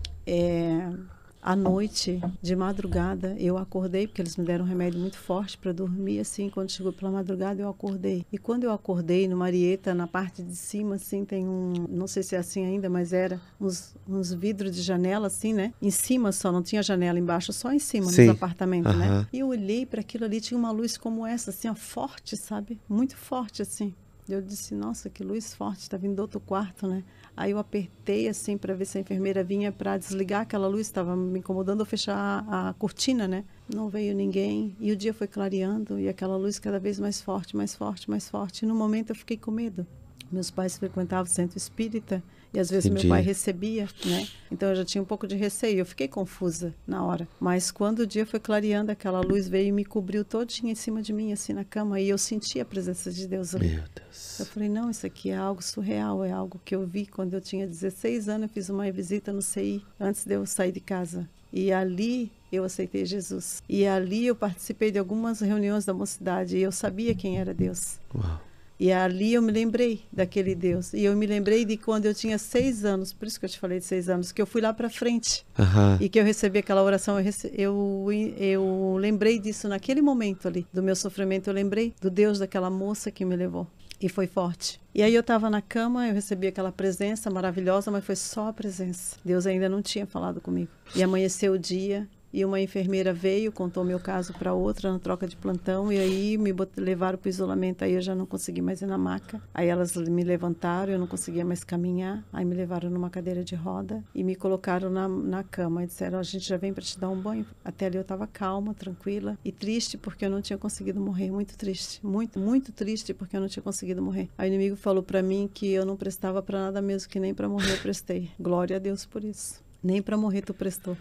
à noite, de madrugada, eu acordei, porque eles me deram um remédio muito forte para dormir, assim, quando chegou pela madrugada, eu acordei. E quando eu acordei, no Marieta, na parte de cima, assim, tem não sei se é assim ainda, mas era uns vidros de janela, assim, né? Em cima só, não tinha janela embaixo, só em cima, nos apartamentos, né? E eu olhei para aquilo ali, tinha uma luz como essa, assim, ó, forte, sabe? Muito forte, assim. Eu disse, nossa, que luz forte, tá vindo do outro quarto, né? Aí eu apertei assim para ver se a enfermeira vinha para desligar aquela luz, estava me incomodando eu fechar a cortina, né? Não veio ninguém e o dia foi clareando e aquela luz cada vez mais forte, mais forte, mais forte. E no momento eu fiquei com medo. Meus pais frequentavam o centro espírita e às vezes meu pai recebia, né? Então eu já tinha um pouco de receio. Eu fiquei confusa na hora. Mas quando o dia foi clareando, aquela luz veio e me cobriu todinha em cima de mim, assim, na cama. E eu senti a presença de Deus ali. Meu Deus. Eu falei, não, isso aqui é algo surreal. É algo que eu vi quando eu tinha 16 anos. Eu fiz uma visita no CI antes de eu sair de casa. E ali eu aceitei Jesus. E ali eu participei de algumas reuniões da mocidade. E eu sabia quem era Deus. Uau. E ali eu me lembrei daquele Deus. E eu me lembrei de quando eu tinha 6 anos, por isso que eu te falei de 6 anos, que eu fui lá para frente. E que eu recebi aquela oração. Eu lembrei disso naquele momento ali, do meu sofrimento. Eu lembrei do Deus daquela moça que me levou. E foi forte. E aí eu estava na cama, eu recebi aquela presença maravilhosa, mas foi só a presença. Deus ainda não tinha falado comigo. E amanheceu o dia. E uma enfermeira veio, contou meu caso para outra na troca de plantão e aí me levaram para o isolamento. Aí eu já não consegui mais ir na maca. Aí elas me levantaram, eu não conseguia mais caminhar. Aí me levaram numa cadeira de roda e me colocaram na cama. E disseram, a gente já vem para te dar um banho. Até ali eu estava calma, tranquila e triste porque eu não tinha conseguido morrer. Muito triste, muito, muito triste porque eu não tinha conseguido morrer. Aí o inimigo falou para mim que eu não prestava para nada mesmo, que nem para morrer eu prestei. Glória a Deus por isso. Nem para morrer tu prestou.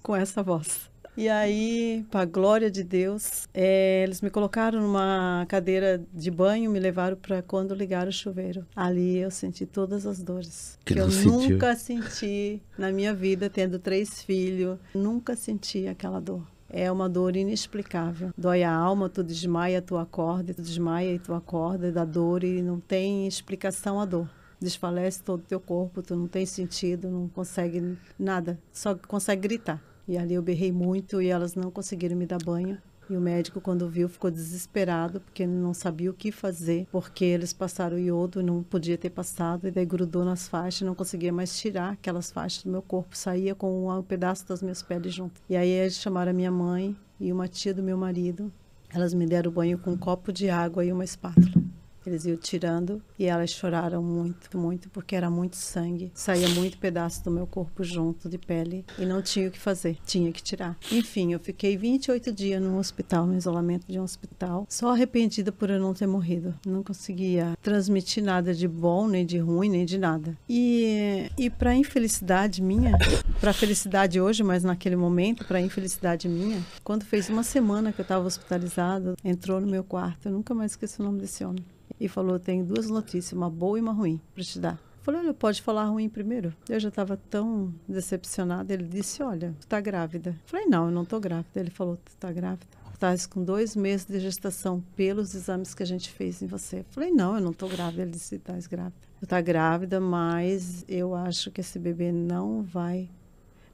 Com essa voz. E aí, para a glória de Deus, eles me colocaram numa cadeira de banho, me levaram para quando ligaram o chuveiro. Ali eu senti todas as dores que eu nunca senti na minha vida, tendo 3 filhos. Nunca senti aquela dor. É uma dor inexplicável. Dói a alma, tu desmaia, tu acorda, tu desmaia e tu acorda da dor e não tem explicação a dor. Desfalece todo o teu corpo, tu não tem sentido, não consegue nada, só consegue gritar. E ali eu berrei muito e elas não conseguiram me dar banho. E o médico, quando viu, ficou desesperado, porque não sabia o que fazer, porque eles passaram iodo, não podia ter passado, e daí grudou nas faixas, não conseguia mais tirar aquelas faixas do meu corpo, saía com um pedaço das minhas peles junto. E aí eles chamaram a minha mãe e uma tia do meu marido, elas me deram banho com um copo de água e uma espátula. Eles iam tirando e elas choraram muito, muito, porque era muito sangue. Saía muito pedaço do meu corpo junto, de pele, e não tinha o que fazer, tinha que tirar. Enfim, eu fiquei 28 dias no hospital, no isolamento de um hospital, só arrependida por eu não ter morrido. Não conseguia transmitir nada de bom, nem de ruim, nem de nada. E para infelicidade minha, para felicidade hoje, mas naquele momento, para infelicidade minha, quando fez uma semana que eu estava hospitalizada, entrou no meu quarto, eu nunca mais esqueci o nome desse homem. E falou, tenho duas notícias, uma boa e uma ruim, para te dar. Eu falei, olha, pode falar ruim primeiro? Eu já estava tão decepcionada. Ele disse, olha, tu tá grávida. Eu falei, não, eu não tô grávida. Ele falou, tu tá grávida? Estás com 2 meses de gestação pelos exames que a gente fez em você. Eu falei, não, eu não tô grávida. Ele disse, estás grávida. Tu tá grávida, mas eu acho que esse bebê não vai.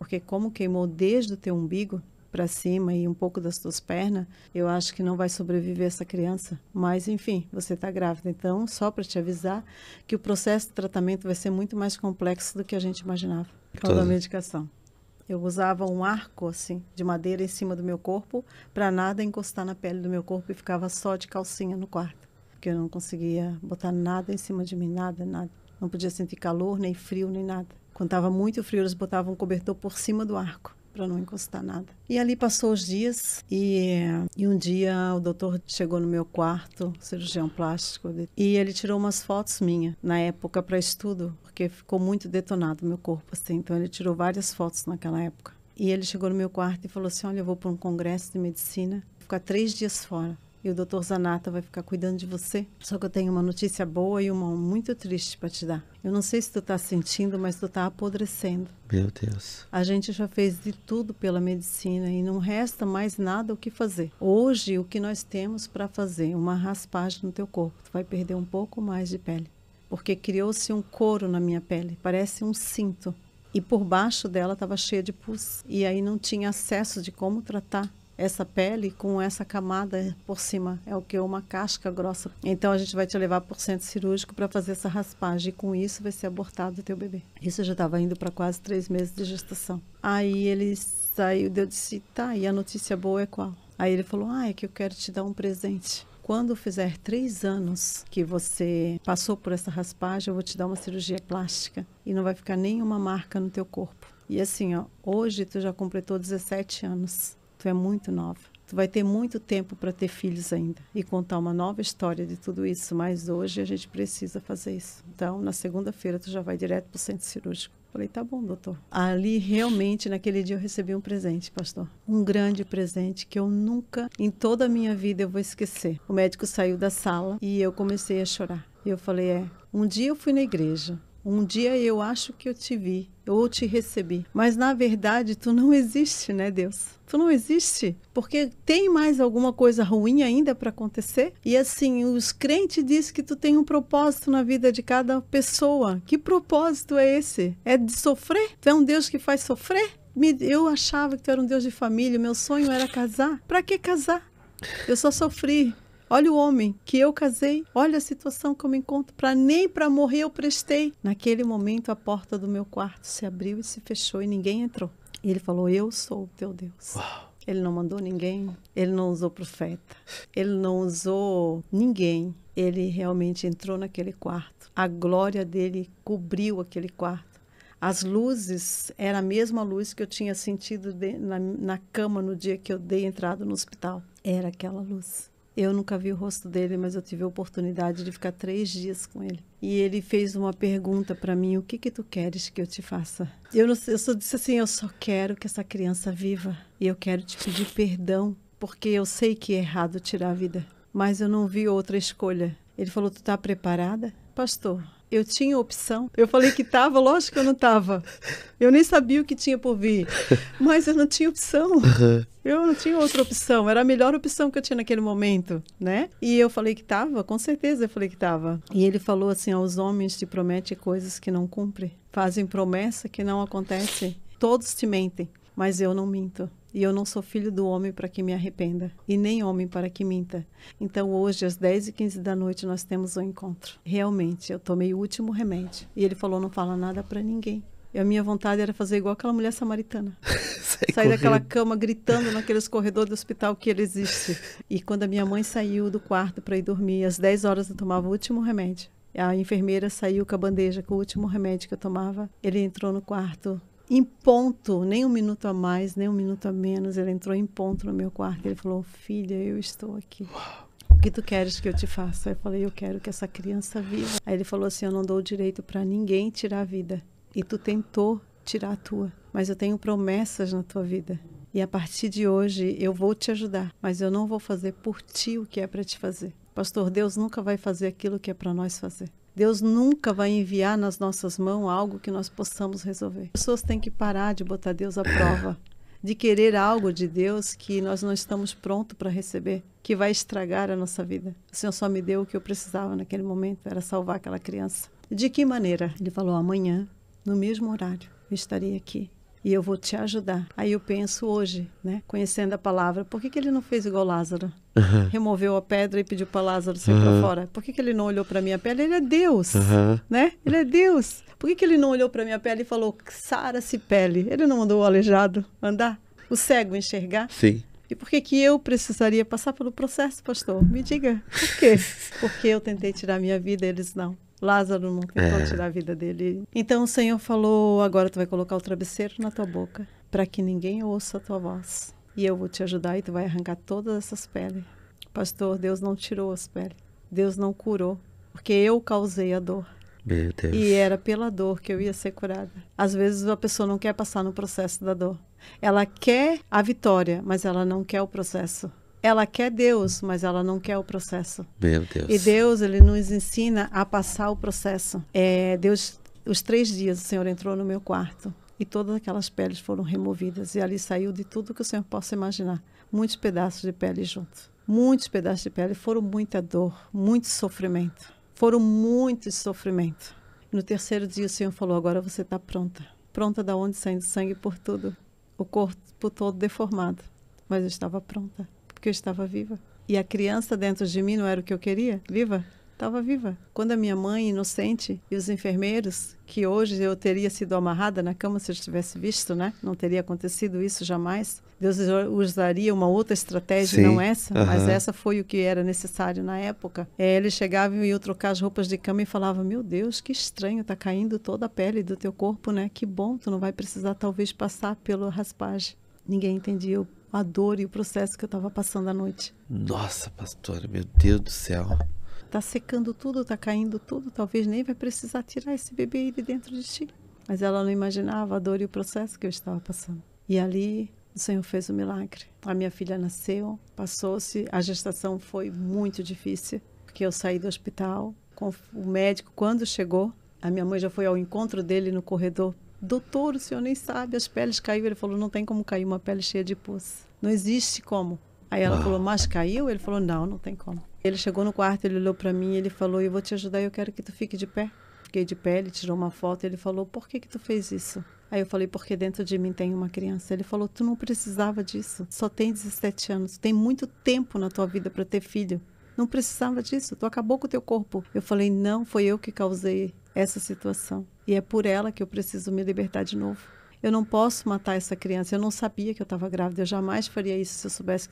Porque como queimou desde o teu umbigo para cima e um pouco das tuas pernas, eu acho que não vai sobreviver essa criança. Mas, enfim, você está grávida. Então, só para te avisar que o processo de tratamento vai ser muito mais complexo do que a gente imaginava. Por causa da medicação. Eu usava um arco, assim, de madeira em cima do meu corpo, para nada encostar na pele do meu corpo, e ficava só de calcinha no quarto. Porque eu não conseguia botar nada em cima de mim, nada. Não podia sentir calor, nem frio, nem nada. Quando estava muito frio, eles botavam um cobertor por cima do arco, para não encostar nada. E ali passou os dias e um dia o doutor chegou no meu quarto, cirurgião plástico, e ele tirou umas fotos minhas, na época, para estudo, porque ficou muito detonado o meu corpo, assim. Então ele tirou várias fotos naquela época. E ele chegou no meu quarto e falou assim, olha, eu vou para um congresso de medicina, vou ficar 3 dias fora. E o doutor Zanata vai ficar cuidando de você. Só que eu tenho uma notícia boa e uma muito triste para te dar. Eu não sei se tu tá sentindo, mas tu tá apodrecendo. Meu Deus. A gente já fez de tudo pela medicina e não resta mais nada o que fazer. Hoje, o que nós temos para fazer? Uma raspagem no teu corpo. Tu vai perder um pouco mais de pele. Porque criou-se um couro na minha pele. Parece um cinto. E por baixo dela estava cheia de pus. E aí não tinha acesso de como tratar essa pele com essa camada por cima. É o que? Uma casca grossa. Então a gente vai te levar para o centro cirúrgico para fazer essa raspagem. E com isso vai ser abortado o teu bebê. Isso já estava indo para quase 3 meses de gestação. Aí ele saiu, eu disse, tá, e a notícia boa é qual? Aí ele falou, é que eu quero te dar um presente. Quando fizer 3 anos que você passou por essa raspagem, eu vou te dar uma cirurgia plástica e não vai ficar nenhuma marca no teu corpo. E assim, ó, hoje tu já completou 17 anos. Tu é muito nova. Tu vai ter muito tempo para ter filhos ainda e contar uma nova história de tudo isso, mas hoje a gente precisa fazer isso. Então, na segunda-feira, tu já vai direto para o centro cirúrgico. Falei, tá bom, doutor. Ali, realmente, naquele dia eu recebi um presente, pastor. Um grande presente que eu nunca, em toda a minha vida, eu vou esquecer. O médico saiu da sala e eu comecei a chorar. E eu falei, um dia eu fui na igreja. Um dia eu acho que eu te vi, ou te recebi. Mas, na verdade, tu não existe, né, Deus? Tu não existe, porque tem mais alguma coisa ruim ainda para acontecer. E assim, os crentes dizem que tu tem um propósito na vida de cada pessoa. Que propósito é esse? É de sofrer? Tu é um Deus que faz sofrer? Eu achava que tu era um Deus de família, meu sonho era casar. Para que casar? Eu só sofri. Olha o homem que eu casei, olha a situação que eu me encontro, nem para morrer eu prestei. Naquele momento a porta do meu quarto se abriu e se fechou e ninguém entrou. E ele falou, eu sou o teu Deus. Uau. Ele não mandou ninguém, ele não usou profeta, ele não usou ninguém. Ele realmente entrou naquele quarto. A glória dele cobriu aquele quarto. As luzes, era a mesma luz que eu tinha sentido na cama no dia que eu dei entrada no hospital. Era aquela luz. Eu nunca vi o rosto dele, mas eu tive a oportunidade de ficar 3 dias com ele. E ele fez uma pergunta para mim, o que tu queres que eu te faça? Eu só disse assim, eu só quero que essa criança viva. E eu quero te pedir perdão, porque eu sei que é errado tirar a vida. Mas eu não vi outra escolha. Ele falou, tu tá preparada? Pastor, eu tinha opção. Eu falei que estava, lógico que eu não estava. Eu nem sabia o que tinha por vir. Mas eu não tinha opção. Eu não tinha outra opção. Era a melhor opção que eu tinha naquele momento, né? E eu falei que estava, com certeza eu falei que estava. E ele falou assim, os homens te prometem coisas que não cumprem. Fazem promessa que não acontece. Todos te mentem, mas eu não minto. E eu não sou filho do homem para que me arrependa, e nem homem para que minta. Então hoje, às 10h15 da noite, nós temos um encontro. Realmente, eu tomei o último remédio. E ele falou, não fala nada para ninguém. E a minha vontade era fazer igual aquela mulher samaritana. Sair daquela cama gritando naqueles corredores do hospital que ele existe. E quando a minha mãe saiu do quarto para ir dormir, às 10 horas eu tomava o último remédio. A enfermeira saiu com a bandeja com o último remédio que eu tomava. Ele entrou no quarto em ponto, nem um minuto a mais, nem um minuto a menos. Ele entrou em ponto no meu quarto. Ele falou, filha, eu estou aqui. O que tu queres que eu te faça? Eu falei, eu quero que essa criança viva. Aí ele falou assim, eu não dou o direito para ninguém tirar a vida. E tu tentou tirar a tua, mas eu tenho promessas na tua vida. E a partir de hoje eu vou te ajudar, mas eu não vou fazer por ti o que é para te fazer. Pastor, Deus nunca vai fazer aquilo que é para nós fazer. Deus nunca vai enviar nas nossas mãos algo que nós possamos resolver. As pessoas têm que parar de botar Deus à prova, de querer algo de Deus que nós não estamos prontos para receber, que vai estragar a nossa vida. O Senhor só me deu o que eu precisava naquele momento, era salvar aquela criança. De que maneira? Ele falou, amanhã, no mesmo horário, eu estarei aqui. E eu vou te ajudar. Aí eu penso hoje, né, conhecendo a palavra, por que ele não fez igual Lázaro? Removeu a pedra e pediu para Lázaro sair para fora. Por que ele não olhou para minha pele? Ele é Deus, né? Ele é Deus. Por que ele não olhou para minha pele e falou, sara-se pele? Ele não mandou o aleijado andar? O cego enxergar? Sim. E por que eu precisaria passar pelo processo, pastor? Me diga, por quê? Porque eu tentei tirar minha vida, eles não. Lázaro não tentou tirar a vida dele. Então o Senhor falou, agora tu vai colocar o travesseiro na tua boca, para que ninguém ouça a tua voz. E eu vou te ajudar e tu vai arrancar todas essas peles. Pastor, Deus não tirou as peles. Deus não curou, porque eu causei a dor. Meu Deus. E era pela dor que eu ia ser curada. Às vezes a pessoa não quer passar no processo da dor. Ela quer a vitória, mas ela não quer o processo. Ela quer Deus, mas ela não quer o processo. Meu Deus. E Deus, ele nos ensina a passar o processo. Deus, os 3 dias o Senhor entrou no meu quarto e todas aquelas peles foram removidas. E ali saiu de tudo que o Senhor possa imaginar. Muitos pedaços de pele junto. Muitos pedaços de pele. Foram muita dor, muito sofrimento. Foram muitos sofrimentos. No 3º dia o Senhor falou, agora você está pronta. Pronta da onde saindo sangue por tudo. O corpo todo deformado. Mas eu estava pronta. Porque eu estava viva. E a criança dentro de mim não era o que eu queria? Viva? Estava viva. Quando a minha mãe, inocente, e os enfermeiros, que hoje eu teria sido amarrada na cama se eu tivesse visto, né? Não teria acontecido isso jamais. Deus usaria uma outra estratégia, não essa, mas essa foi o que era necessário na época. Eles chegavam e iam trocar as roupas de cama e falavam, meu Deus, que estranho, tá caindo toda a pele do teu corpo, né? Que bom, tu não vai precisar talvez passar pela raspagem. Ninguém entendia a dor e o processo que eu estava passando à noite. Nossa, pastora, meu Deus do céu. Tá secando tudo, tá caindo tudo, talvez nem vai precisar tirar esse bebê aí de dentro de ti. Mas ela não imaginava a dor e o processo que eu estava passando. E ali o Senhor fez o milagre. A minha filha nasceu, passou-se, a gestação foi muito difícil, porque eu saí do hospital com o médico. Quando chegou, a minha mãe já foi ao encontro dele no corredor. Doutor, o senhor nem sabe, as peles caíram. Ele falou, não tem como cair uma pele cheia de pus. Não existe como. Aí ela falou, mas caiu? Ele falou, não tem como. Ele chegou no quarto, ele olhou para mim e ele falou, eu vou te ajudar, eu quero que tu fique de pé. Fiquei de pé, ele tirou uma foto e ele falou, por que tu fez isso? Aí eu falei, porque dentro de mim tem uma criança. Ele falou, tu não precisava disso, só tem 17 anos, tem muito tempo na tua vida para ter filho. Não precisava disso, tu acabou com o teu corpo. Eu falei, não, foi eu que causei essa situação. E é por ela que eu preciso me libertar de novo. Eu não posso matar essa criança. Eu não sabia que eu estava grávida. Eu jamais faria isso se eu soubesse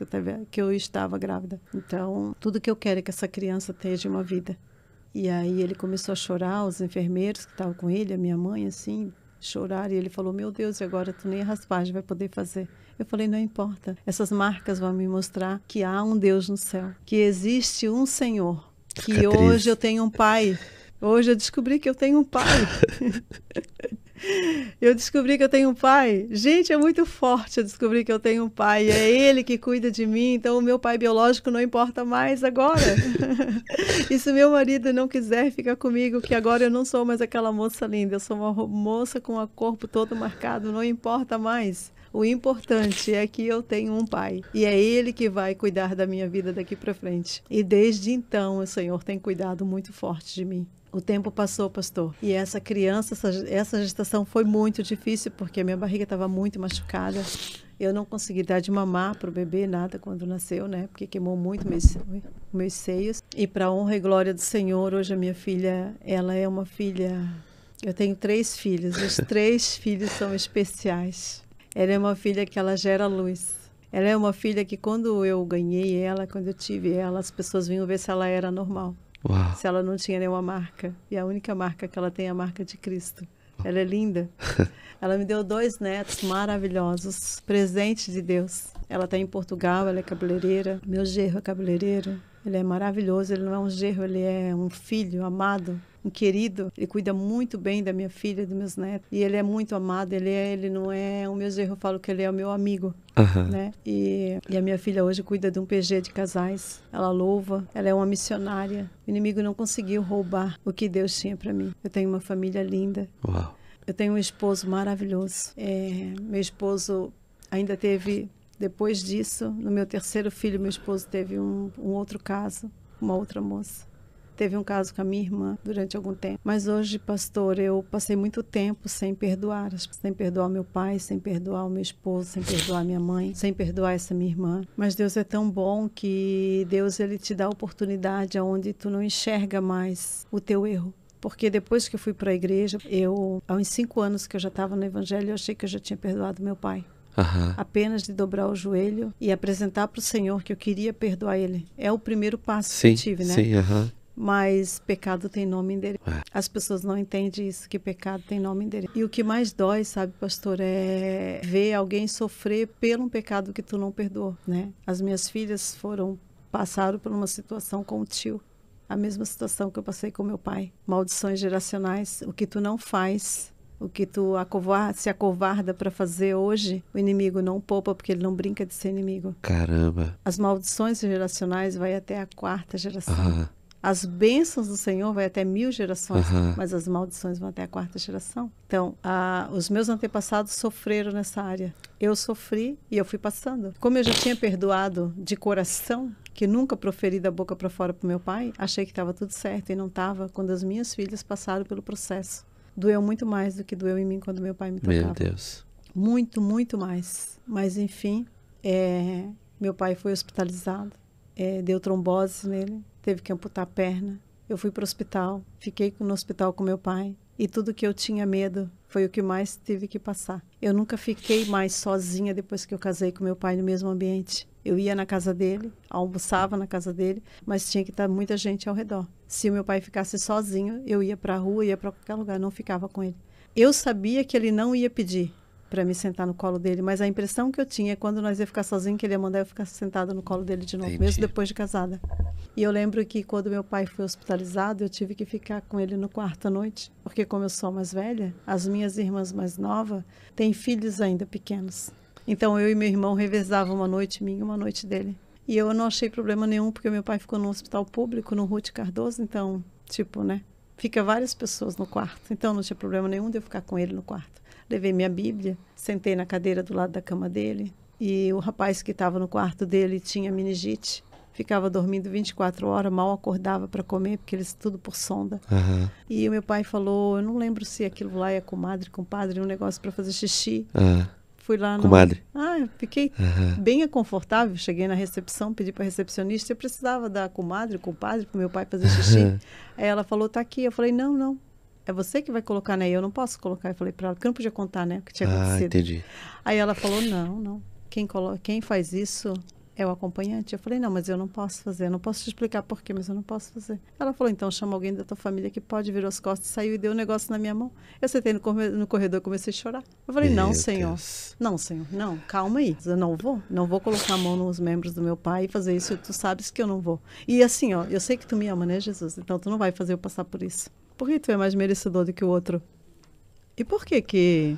que eu estava grávida. Então, tudo que eu quero é que essa criança tenha uma vida. E aí ele começou a chorar, os enfermeiros que estavam com ele, a minha mãe, assim, choraram. E ele falou, meu Deus, e agora tu nem a raspagem vai poder fazer. Eu falei, não importa. Essas marcas vão me mostrar que há um Deus no céu. Que existe um Senhor. Que hoje eu tenho um pai. Hoje eu descobri que eu tenho um pai. Eu descobri que eu tenho um pai. Gente, é muito forte eu descobrir que eu tenho um pai. É ele que cuida de mim. Então o meu pai biológico não importa mais agora. E se meu marido não quiser ficar comigo, que agora eu não sou mais aquela moça linda. Eu sou uma moça com o corpo todo marcado. Não importa mais. O importante é que eu tenho um pai. E é ele que vai cuidar da minha vida daqui para frente. E desde então o Senhor tem cuidado muito forte de mim. O tempo passou, pastor. E essa criança, essa gestação foi muito difícil, porque a minha barriga estava muito machucada. Eu não consegui dar de mamar para o bebê, nada, quando nasceu, né? Porque queimou muito meus seios. E para honra e glória do Senhor, hoje a minha filha, ela é uma filha... Eu tenho 3 filhos. Os 3 filhos são especiais. Ela é uma filha que ela gera luz. Ela é uma filha que quando eu ganhei ela, quando eu tive ela, as pessoas vinham ver se ela era normal. Uau. Se ela não tinha nenhuma marca. E a única marca que ela tem é a marca de Cristo. Ela é linda. Ela me deu 2 netos maravilhosos, presente de Deus. Ela está em Portugal, ela é cabeleireira. Meu genro é cabeleireiro. Ele é maravilhoso, ele não é um genro, ele é um filho amado, um querido. Ele cuida muito bem da minha filha e dos meus netos. E ele é muito amado, ele não é o meu genro, eu falo que ele é o meu amigo. Né? E a minha filha hoje cuida de um PG de casais. Ela louva, ela é uma missionária. O inimigo não conseguiu roubar o que Deus tinha para mim. Eu tenho uma família linda. Uau. Eu tenho um esposo maravilhoso. Meu esposo ainda teve... Depois disso, no meu 3º filho, meu esposo teve um outro caso, uma outra moça. Teve um caso com a minha irmã durante algum tempo. Mas hoje, pastor, eu passei muito tempo sem perdoar o meu pai, sem perdoar o meu esposo, sem perdoar a minha mãe, sem perdoar essa minha irmã. Mas Deus é tão bom que Deus ele te dá a oportunidade onde tu não enxerga mais o teu erro. Porque depois que eu fui para a igreja, há uns 5 anos que eu já estava no evangelho, eu achei que eu já tinha perdoado meu pai. Apenas de dobrar o joelho e apresentar para o Senhor que eu queria perdoar ele. É o primeiro passo que eu tive, né? Sim, Mas pecado tem nome e endereço. As pessoas não entendem isso, que pecado tem nome e endereço. E o que mais dói, sabe, pastor, é ver alguém sofrer pelo pecado que tu não perdoou, né? As minhas filhas passaram por uma situação com o tio. A mesma situação que eu passei com meu pai. Maldições geracionais, o que tu não faz... O que tu se acovarda para fazer hoje, o inimigo não poupa, porque ele não brinca de ser inimigo. Caramba. As maldições geracionais vai até a 4ª geração. As bênçãos do Senhor vai até 1000 gerações, mas as maldições vão até a 4ª geração. Então, os meus antepassados sofreram nessa área. Eu sofri e eu fui passando. Como eu já tinha perdoado de coração, que nunca proferi da boca para fora para o meu pai, achei que estava tudo certo e não estava, quando as minhas filhas passaram pelo processo. Doeu muito mais do que doeu em mim quando meu pai me tocava. Meu Deus. Muito, muito mais. Mas, enfim, meu pai foi hospitalizado. Deu trombose nele, teve que amputar a perna. Eu fui para o hospital, fiquei no hospital com meu pai. E tudo que eu tinha medo foi o que mais tive que passar. Eu nunca fiquei mais sozinha depois que eu casei com meu pai no mesmo ambiente. Eu ia na casa dele, almoçava na casa dele, mas tinha que estar muita gente ao redor. Se o meu pai ficasse sozinho, eu ia para a rua, ia para qualquer lugar, não ficava com ele. Eu sabia que ele não ia pedir para me sentar no colo dele, mas a impressão que eu tinha é quando nós ia ficar sozinhos, que ele ia mandar eu ficar sentada no colo dele de novo, mesmo depois de casada. E eu lembro que quando meu pai foi hospitalizado, eu tive que ficar com ele no quarto à noite, porque como eu sou mais velha, as minhas irmãs mais novas têm filhos ainda pequenos. Então eu e meu irmão revezavam uma noite minha e uma noite dele. E eu não achei problema nenhum, porque meu pai ficou no hospital público, no Ruth Cardoso, então, fica várias pessoas no quarto. Então não tinha problema nenhum de eu ficar com ele no quarto. Levei minha Bíblia, sentei na cadeira do lado da cama dele, e o rapaz que estava no quarto dele tinha meningite, ficava dormindo 24 horas, mal acordava para comer, porque eles tudo por sonda. E o meu pai falou, eu não lembro se aquilo lá é comadre, compadre, um negócio para fazer xixi. Fui lá Comadre. Fiquei bem confortável. Cheguei na recepção, pedi para a recepcionista. Eu precisava da comadre, compadre, para o meu pai fazer xixi. Aí ela falou, tá aqui. Eu falei, não. É você que vai colocar, né? Eu não posso colocar. Eu falei para ela, porque eu não podia contar, né? O que tinha acontecido. Entendi. Aí ela falou, não. Quem faz isso é o acompanhante. Eu falei, não, mas eu não posso fazer. Eu não posso te explicar por quê, mas eu não posso fazer. Ela falou, então chama alguém da tua família que pode, virou as costas, saiu e deu um negócio na minha mão. Eu sentei no corredor e comecei a chorar. Eu falei, não, senhor, calma aí. Eu não vou colocar a mão nos membros do meu pai e fazer isso, tu sabes que eu não vou. E assim, eu sei que tu me ama, né, Jesus? Então tu não vai fazer eu passar por isso. Por que tu é mais merecedor do que o outro? E por que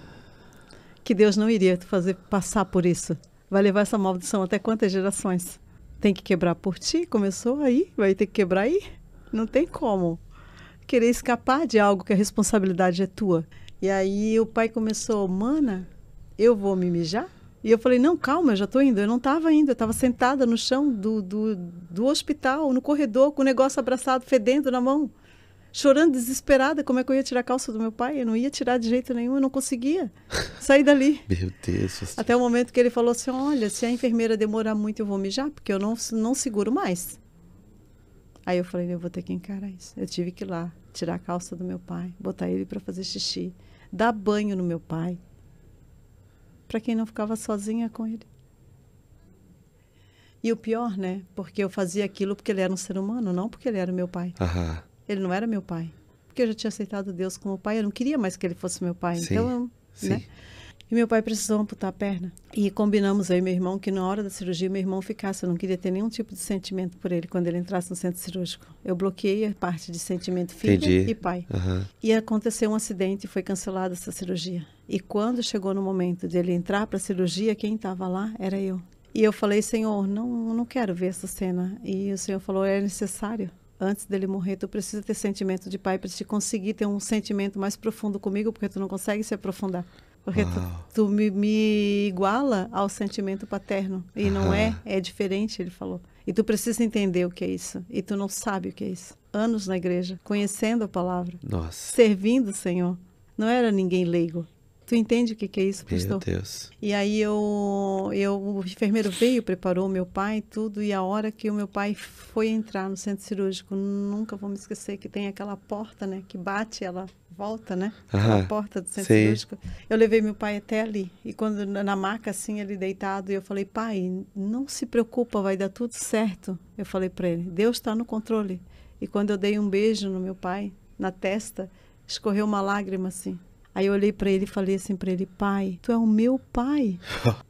Deus não iria te fazer passar por isso? Vai levar essa maldição até quantas gerações? Tem que quebrar por ti? Começou aí? Vai ter que quebrar aí? Não tem como. Querer escapar de algo que a responsabilidade é tua. E aí o pai começou, mana, eu vou me mijar? E eu falei, não, calma, eu já estou indo. Eu não estava indo, eu estava sentada no chão do hospital, no corredor, com o negócio abraçado, fedendo na mão. chorando, desesperada, como é que eu ia tirar a calça do meu pai? Eu não ia tirar de jeito nenhum, eu não conseguia sair dali. Meu Deus. Pastor. Até o momento que ele falou assim, olha, se a enfermeira demorar muito eu vou mijar, porque eu não seguro mais. Aí eu falei, eu vou ter que encarar isso. Eu tive que ir lá, tirar a calça do meu pai, botar ele para fazer xixi, dar banho no meu pai, para quem não ficava sozinha com ele. E o pior, né? Porque eu fazia aquilo porque ele era um ser humano, não porque ele era meu pai. Aham. Ele não era meu pai. Porque eu já tinha aceitado Deus como pai, eu não queria mais que ele fosse meu pai. Sim, Então, sim. né? E meu pai precisou amputar a perna. E combinamos aí, meu irmão, que na hora da cirurgia, meu irmão ficasse. Eu não queria ter nenhum tipo de sentimento por ele quando ele entrasse no centro cirúrgico. Eu bloqueei a parte de sentimento filho Entendi. e pai. Aham. E aconteceu um acidente e foi cancelada essa cirurgia. E quando chegou no momento de ele entrar para a cirurgia, quem estava lá era eu. E eu falei, Senhor, não quero ver essa cena. E o Senhor falou, é necessário. Antes dele morrer, tu precisa ter sentimento de pai para te conseguir ter um sentimento mais profundo comigo, porque tu não consegue se aprofundar. Porque tu me iguala ao sentimento paterno. E não é diferente, ele falou. E tu precisa entender o que é isso. E tu não sabe o que é isso. Anos na igreja, conhecendo a palavra, Nossa. servindo o Senhor. Não era ninguém leigo. Tu entende o que é isso, pastor? Meu Deus. E aí o enfermeiro veio, preparou o meu pai, tudo, e a hora que o meu pai foi entrar no centro cirúrgico, nunca vou me esquecer que tem aquela porta, né, que bate, ela volta, né, aquela porta do centro cirúrgico. Eu levei meu pai até ali, e quando na maca, assim, ele deitado, eu falei, pai, não se preocupa, vai dar tudo certo. Eu falei para ele, Deus está no controle. E quando eu dei um beijo no meu pai, na testa, escorreu uma lágrima, assim. Aí eu olhei para ele e falei assim para ele, pai, tu é o meu pai.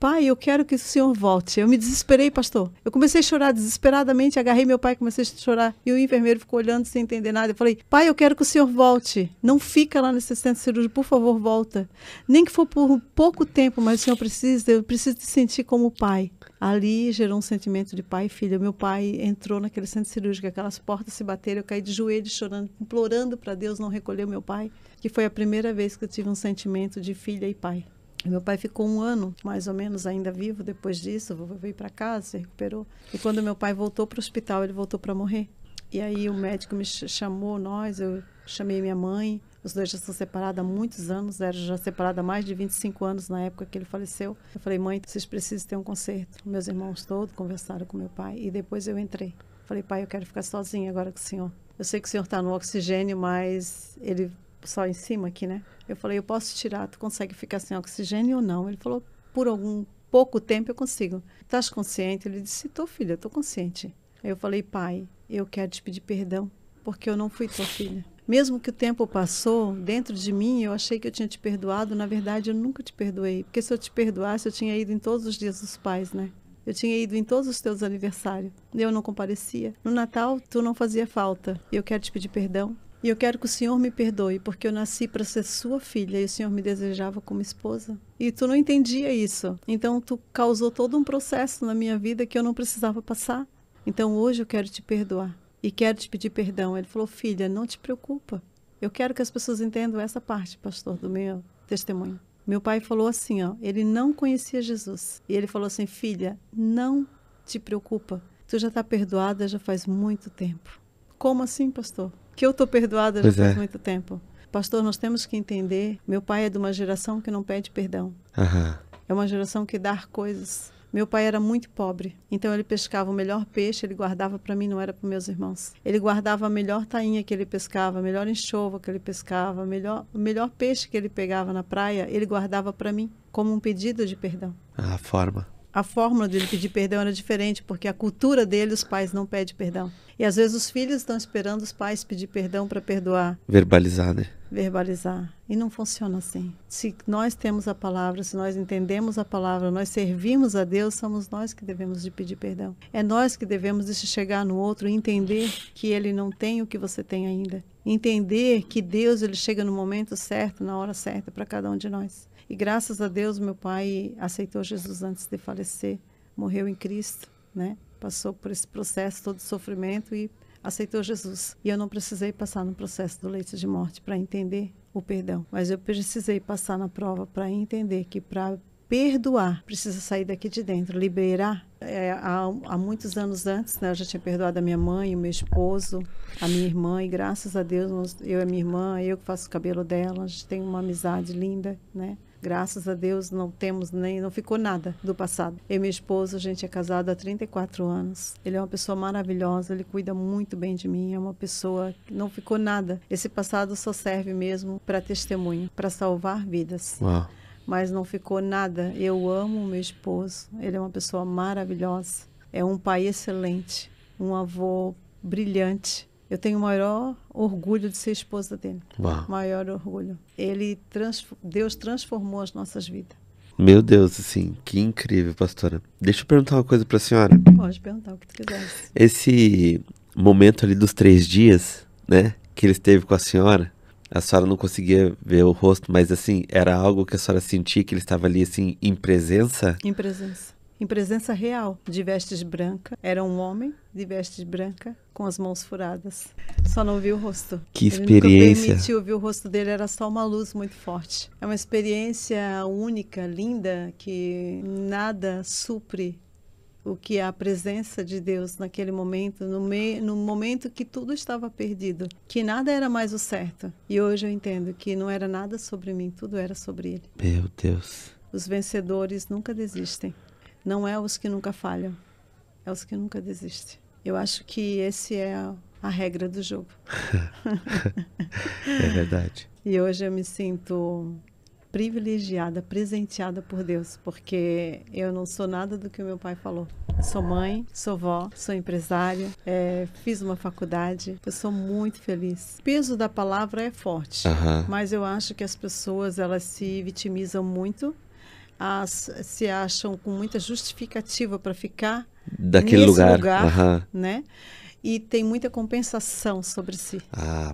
Pai, eu quero que o senhor volte. Eu me desesperei, pastor. Eu comecei a chorar desesperadamente, agarrei meu pai e comecei a chorar. E o enfermeiro ficou olhando sem entender nada. Eu falei, pai, eu quero que o senhor volte. Não fica lá nesse centro cirúrgico, por favor, volta. Nem que for por pouco tempo, mas o senhor precisa, eu preciso te sentir como pai. Ali gerou um sentimento de pai e filha. Meu pai entrou naquele centro cirúrgico, aquelas portas se bateram, eu caí de joelhos chorando, implorando para Deus não recolher o meu pai, que foi a primeira vez que eu tive um sentimento de filha e pai. Meu pai ficou 1 ano, mais ou menos, ainda vivo depois disso, veio para casa, se recuperou. E quando meu pai voltou para o hospital, ele voltou para morrer. E aí o médico me chamou, eu chamei minha mãe, os dois já são separados há muitos anos, eram já separados há mais de 25 anos na época que ele faleceu. Eu falei, mãe, vocês precisam ter um conserto. Meus irmãos todos conversaram com meu pai e depois eu entrei. Falei, pai, eu quero ficar sozinha agora com o senhor. Eu sei que o senhor está no oxigênio, mas ele só em cima aqui, né? Eu falei, eu posso tirar, tu consegue ficar sem oxigênio ou não? Ele falou, por algum pouco tempo eu consigo. Estás consciente? Ele disse, tô filha, estou consciente. Aí eu falei, pai, eu quero te pedir perdão, porque eu não fui tua filha. Mesmo que o tempo passou, dentro de mim, eu achei que eu tinha te perdoado. Na verdade, eu nunca te perdoei. Porque se eu te perdoasse, eu tinha ido em todos os dias dos pais, né? Eu tinha ido em todos os teus aniversários. Eu não comparecia. No Natal, tu não fazia falta. Eu quero te pedir perdão. E eu quero que o Senhor me perdoe, porque eu nasci para ser sua filha e o Senhor me desejava como esposa. E tu não entendia isso. Então, tu causou todo um processo na minha vida que eu não precisava passar. Então, hoje eu quero te perdoar. E quero te pedir perdão. Ele falou, filha, não te preocupa. Eu quero que as pessoas entendam essa parte, pastor, do meu testemunho. Meu pai falou assim, ele não conhecia Jesus. E ele falou assim, filha, não te preocupa. Tu já está perdoada já faz muito tempo. Como assim, pastor? Que eu estou perdoada já faz muito tempo. Pastor, nós temos que entender, meu pai é de uma geração que não pede perdão. É uma geração que dá coisas. Meu pai era muito pobre, então ele pescava o melhor peixe, ele guardava para mim, não era para meus irmãos. Ele guardava a melhor tainha que ele pescava, a melhor enxova que ele pescava, o melhor peixe que ele pegava na praia, ele guardava para mim, como um pedido de perdão. A forma. A fórmula dele pedir perdão era diferente, porque a cultura dele, os pais não pedem perdão. E às vezes os filhos estão esperando os pais pedir perdão para perdoar. Verbalizar, né? Verbalizar. E não funciona assim. Se nós temos a palavra, se nós entendemos a palavra, nós servimos a Deus, somos nós que devemos de pedir perdão. É nós que devemos de chegar no outro e entender que ele não tem o que você tem ainda. Entender que Deus ele chega no momento certo, na hora certa para cada um de nós. E graças a Deus, meu pai aceitou Jesus antes de falecer, morreu em Cristo, né? Passou por esse processo todo de sofrimento e aceitou Jesus. E eu não precisei passar no processo do leito de morte para entender o perdão, mas eu precisei passar na prova para entender que para perdoar precisa sair daqui de dentro, liberar Há muitos anos antes, né, eu já tinha perdoado a minha mãe, o meu esposo, a minha irmã, e graças a Deus, eu e a minha irmã, eu que faço o cabelo dela, a gente tem uma amizade linda, né? Graças a Deus não ficou nada do passado. Eu e meu esposo, a gente é casado há 34 anos. Ele é uma pessoa maravilhosa, ele cuida muito bem de mim, é uma pessoa que não ficou nada. Esse passado só serve mesmo para testemunho, para salvar vidas. Uau. Mas não ficou nada. Eu amo o meu esposo, ele é uma pessoa maravilhosa, é um pai excelente, um avô brilhante. Eu tenho o maior orgulho de ser esposa dele. Uau. Maior orgulho. Deus transformou as nossas vidas. Meu Deus, assim, que incrível, pastora. Deixa eu perguntar uma coisa pra senhora. Pode perguntar o que tu quiser. Esse momento ali dos 3 dias, né, que ele esteve com a senhora não conseguia ver o rosto, mas assim, era algo que a senhora sentia que ele estava ali, assim, em presença? Em presença. Em presença real, de vestes brancas. Era um homem de vestes brancas, com as mãos furadas. Só não vi o rosto. Que Ele experiência. nunca permitiu ver o rosto dele, era só uma luz muito forte. É uma experiência única, linda, que nada supre o que é a presença de Deus naquele momento, no momento que tudo estava perdido, que nada era mais o certo. E hoje eu entendo que não era nada sobre mim, tudo era sobre Ele. Meu Deus. Os vencedores nunca desistem. Não é os que nunca falham, é os que nunca desistem. Eu acho que esse é a regra do jogo. É verdade. E hoje eu me sinto privilegiada, presenteada por Deus, porque eu não sou nada do que o meu pai falou. Sou mãe, sou vó, sou empresária, fiz uma faculdade, eu sou muito feliz. O peso da palavra é forte, mas eu acho que as pessoas, elas se vitimizam muito, se acham com muita justificativa para ficar daquele nesse lugar, né? E tem muita compensação sobre si.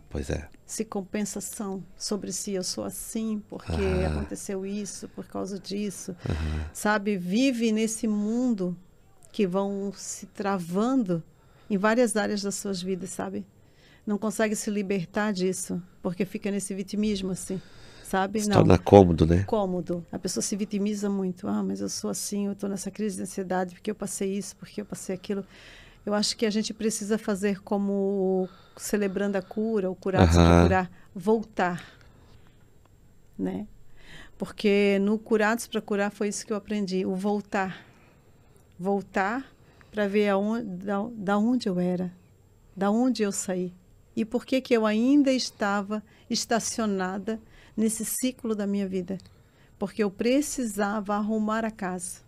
Pois é. Compensação sobre si. Eu sou assim porque aconteceu isso, por causa disso. Sabe? Vive nesse mundo que vão se travando em várias áreas das suas vidas, sabe? Não consegue se libertar disso, porque fica nesse vitimismo, assim. Sabe? Se torna cômodo, né? Cômodo. A pessoa se vitimiza muito. Mas eu sou assim, eu estou nessa crise de ansiedade porque eu passei isso, porque eu passei aquilo. Eu acho que a gente precisa fazer como Celebrando a Cura, o Curados para Curar, voltar. Né? Porque no Curados para Curar foi isso que eu aprendi, o voltar. Voltar para ver da onde eu era, da onde eu saí. E por que eu ainda estava estacionada nesse ciclo da minha vida, porque eu precisava arrumar a casa.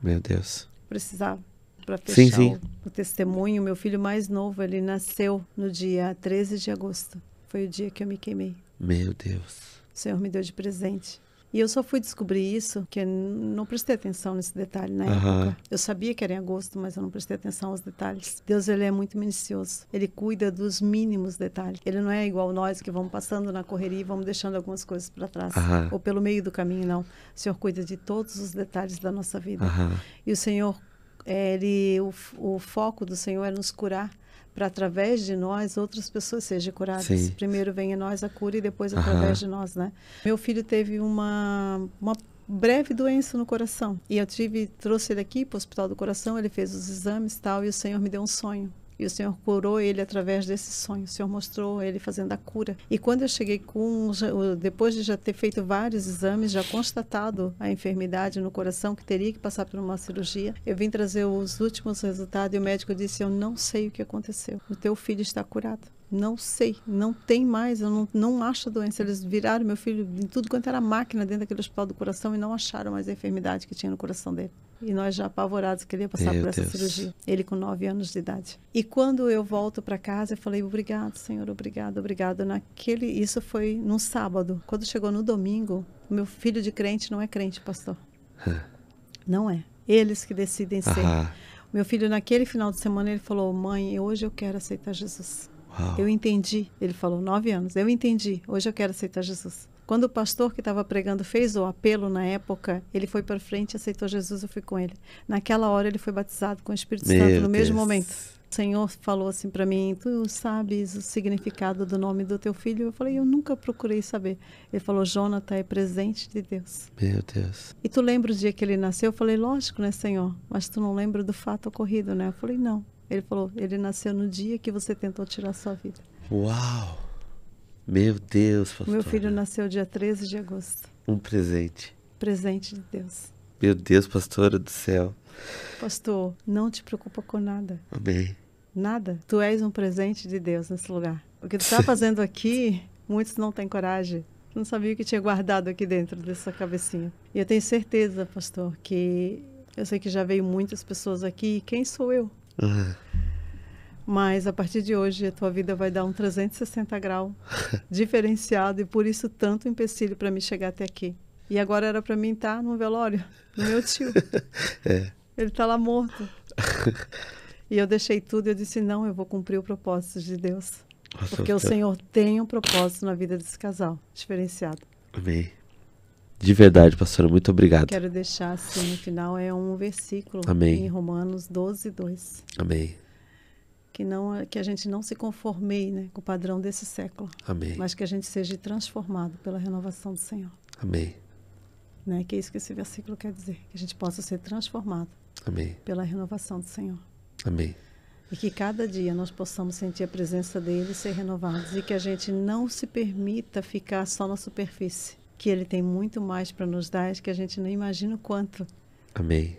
Meu Deus. Precisava, para fechar sim. O testemunho. Meu filho mais novo, ele nasceu no dia 13 de agosto. Foi o dia que eu me queimei. Meu Deus. O Senhor me deu de presente. E eu só fui descobrir isso, que eu não prestei atenção nesse detalhe na época. Eu sabia que era em agosto, mas eu não prestei atenção aos detalhes. Deus, ele é muito minucioso. Ele cuida dos mínimos detalhes. Ele não é igual nós, que vamos passando na correria e vamos deixando algumas coisas para trás. Ou pelo meio do caminho, não. O Senhor cuida de todos os detalhes da nossa vida. E o Senhor, o foco do Senhor é nos curar, para através de nós outras pessoas sejam curadas. Sim. Primeiro vem a nós a cura e depois através de nós, né? Meu filho teve uma breve doença no coração e eu trouxe ele aqui para o Hospital do Coração, ele fez os exames e tal, e o Senhor me deu um sonho. E o Senhor curou ele através desse sonho. O Senhor mostrou ele fazendo a cura. E quando eu cheguei depois de já ter feito vários exames, já constatado a enfermidade no coração, que teria que passar por uma cirurgia, eu vim trazer os últimos resultados e o médico disse, eu não sei o que aconteceu. O teu filho está curado. Não sei, não tem mais, eu não acho a doença. Eles viraram meu filho em tudo quanto era máquina dentro daquele Hospital do Coração e não acharam mais a enfermidade que tinha no coração dele. E nós já apavorados que ele ia passar por essa cirurgia. Ele com 9 anos de idade. E quando eu volto para casa, eu falei, obrigado, Senhor, obrigado, obrigado. Isso foi num sábado. Quando chegou no domingo, meu filho de crente não é crente, pastor. Não é. Eles que decidem ser. Meu filho, naquele final de semana, ele falou, mãe, hoje eu quero aceitar Jesus. Eu entendi. Ele falou, 9 anos. Eu entendi. Hoje eu quero aceitar Jesus. Quando o pastor que estava pregando fez o apelo na época, ele foi para frente e aceitou Jesus, eu fui com ele. Naquela hora ele foi batizado com o Espírito Santo no mesmo momento. O Senhor falou assim para mim, tu sabes o significado do nome do teu filho? Eu falei, eu nunca procurei saber. Ele falou, Jonathan é presente de Deus. Meu Deus. E tu lembra o dia que ele nasceu? Eu falei, lógico, né, Senhor? Mas tu não lembra do fato ocorrido, né? Eu falei, não. Ele falou, ele nasceu no dia que você tentou tirar sua vida. Uau! Meu Deus, pastora. Meu filho nasceu dia 13 de agosto. Um presente. Presente de Deus. Meu Deus, pastora do céu. Pastor, não te preocupa com nada. Amém. Nada. Tu és um presente de Deus nesse lugar. O que tu está fazendo aqui, muitos não têm coragem. Tu não sabia o que tinha guardado aqui dentro dessa cabecinha. E eu tenho certeza, pastor, que eu sei que já veio muitas pessoas aqui. E quem sou eu? Mas a partir de hoje a tua vida vai dar um 360 graus diferenciado e por isso tanto empecilho para me chegar até aqui. E agora era para mim estar no velório do meu tio. Ele está lá morto. E eu deixei tudo e eu disse, não, eu vou cumprir o propósito de Deus. Nossa, Porque o Senhor tem um propósito na vida desse casal, diferenciado. Amém. De verdade, pastora, muito obrigado. Quero deixar assim, no final, é um versículo Amém. em Romanos 12, 2. Amém. Que a gente não se conforme, né, com o padrão desse século. Amém. Mas que a gente seja transformado pela renovação do Senhor. Amém. Né? Que é isso que esse versículo quer dizer. Que a gente possa ser transformado Amém. pela renovação do Senhor. Amém. E que cada dia nós possamos sentir a presença dele e ser renovados. E que a gente não se permita ficar só na superfície. Que ele tem muito mais para nos dar, que a gente não imagina o quanto. Amém.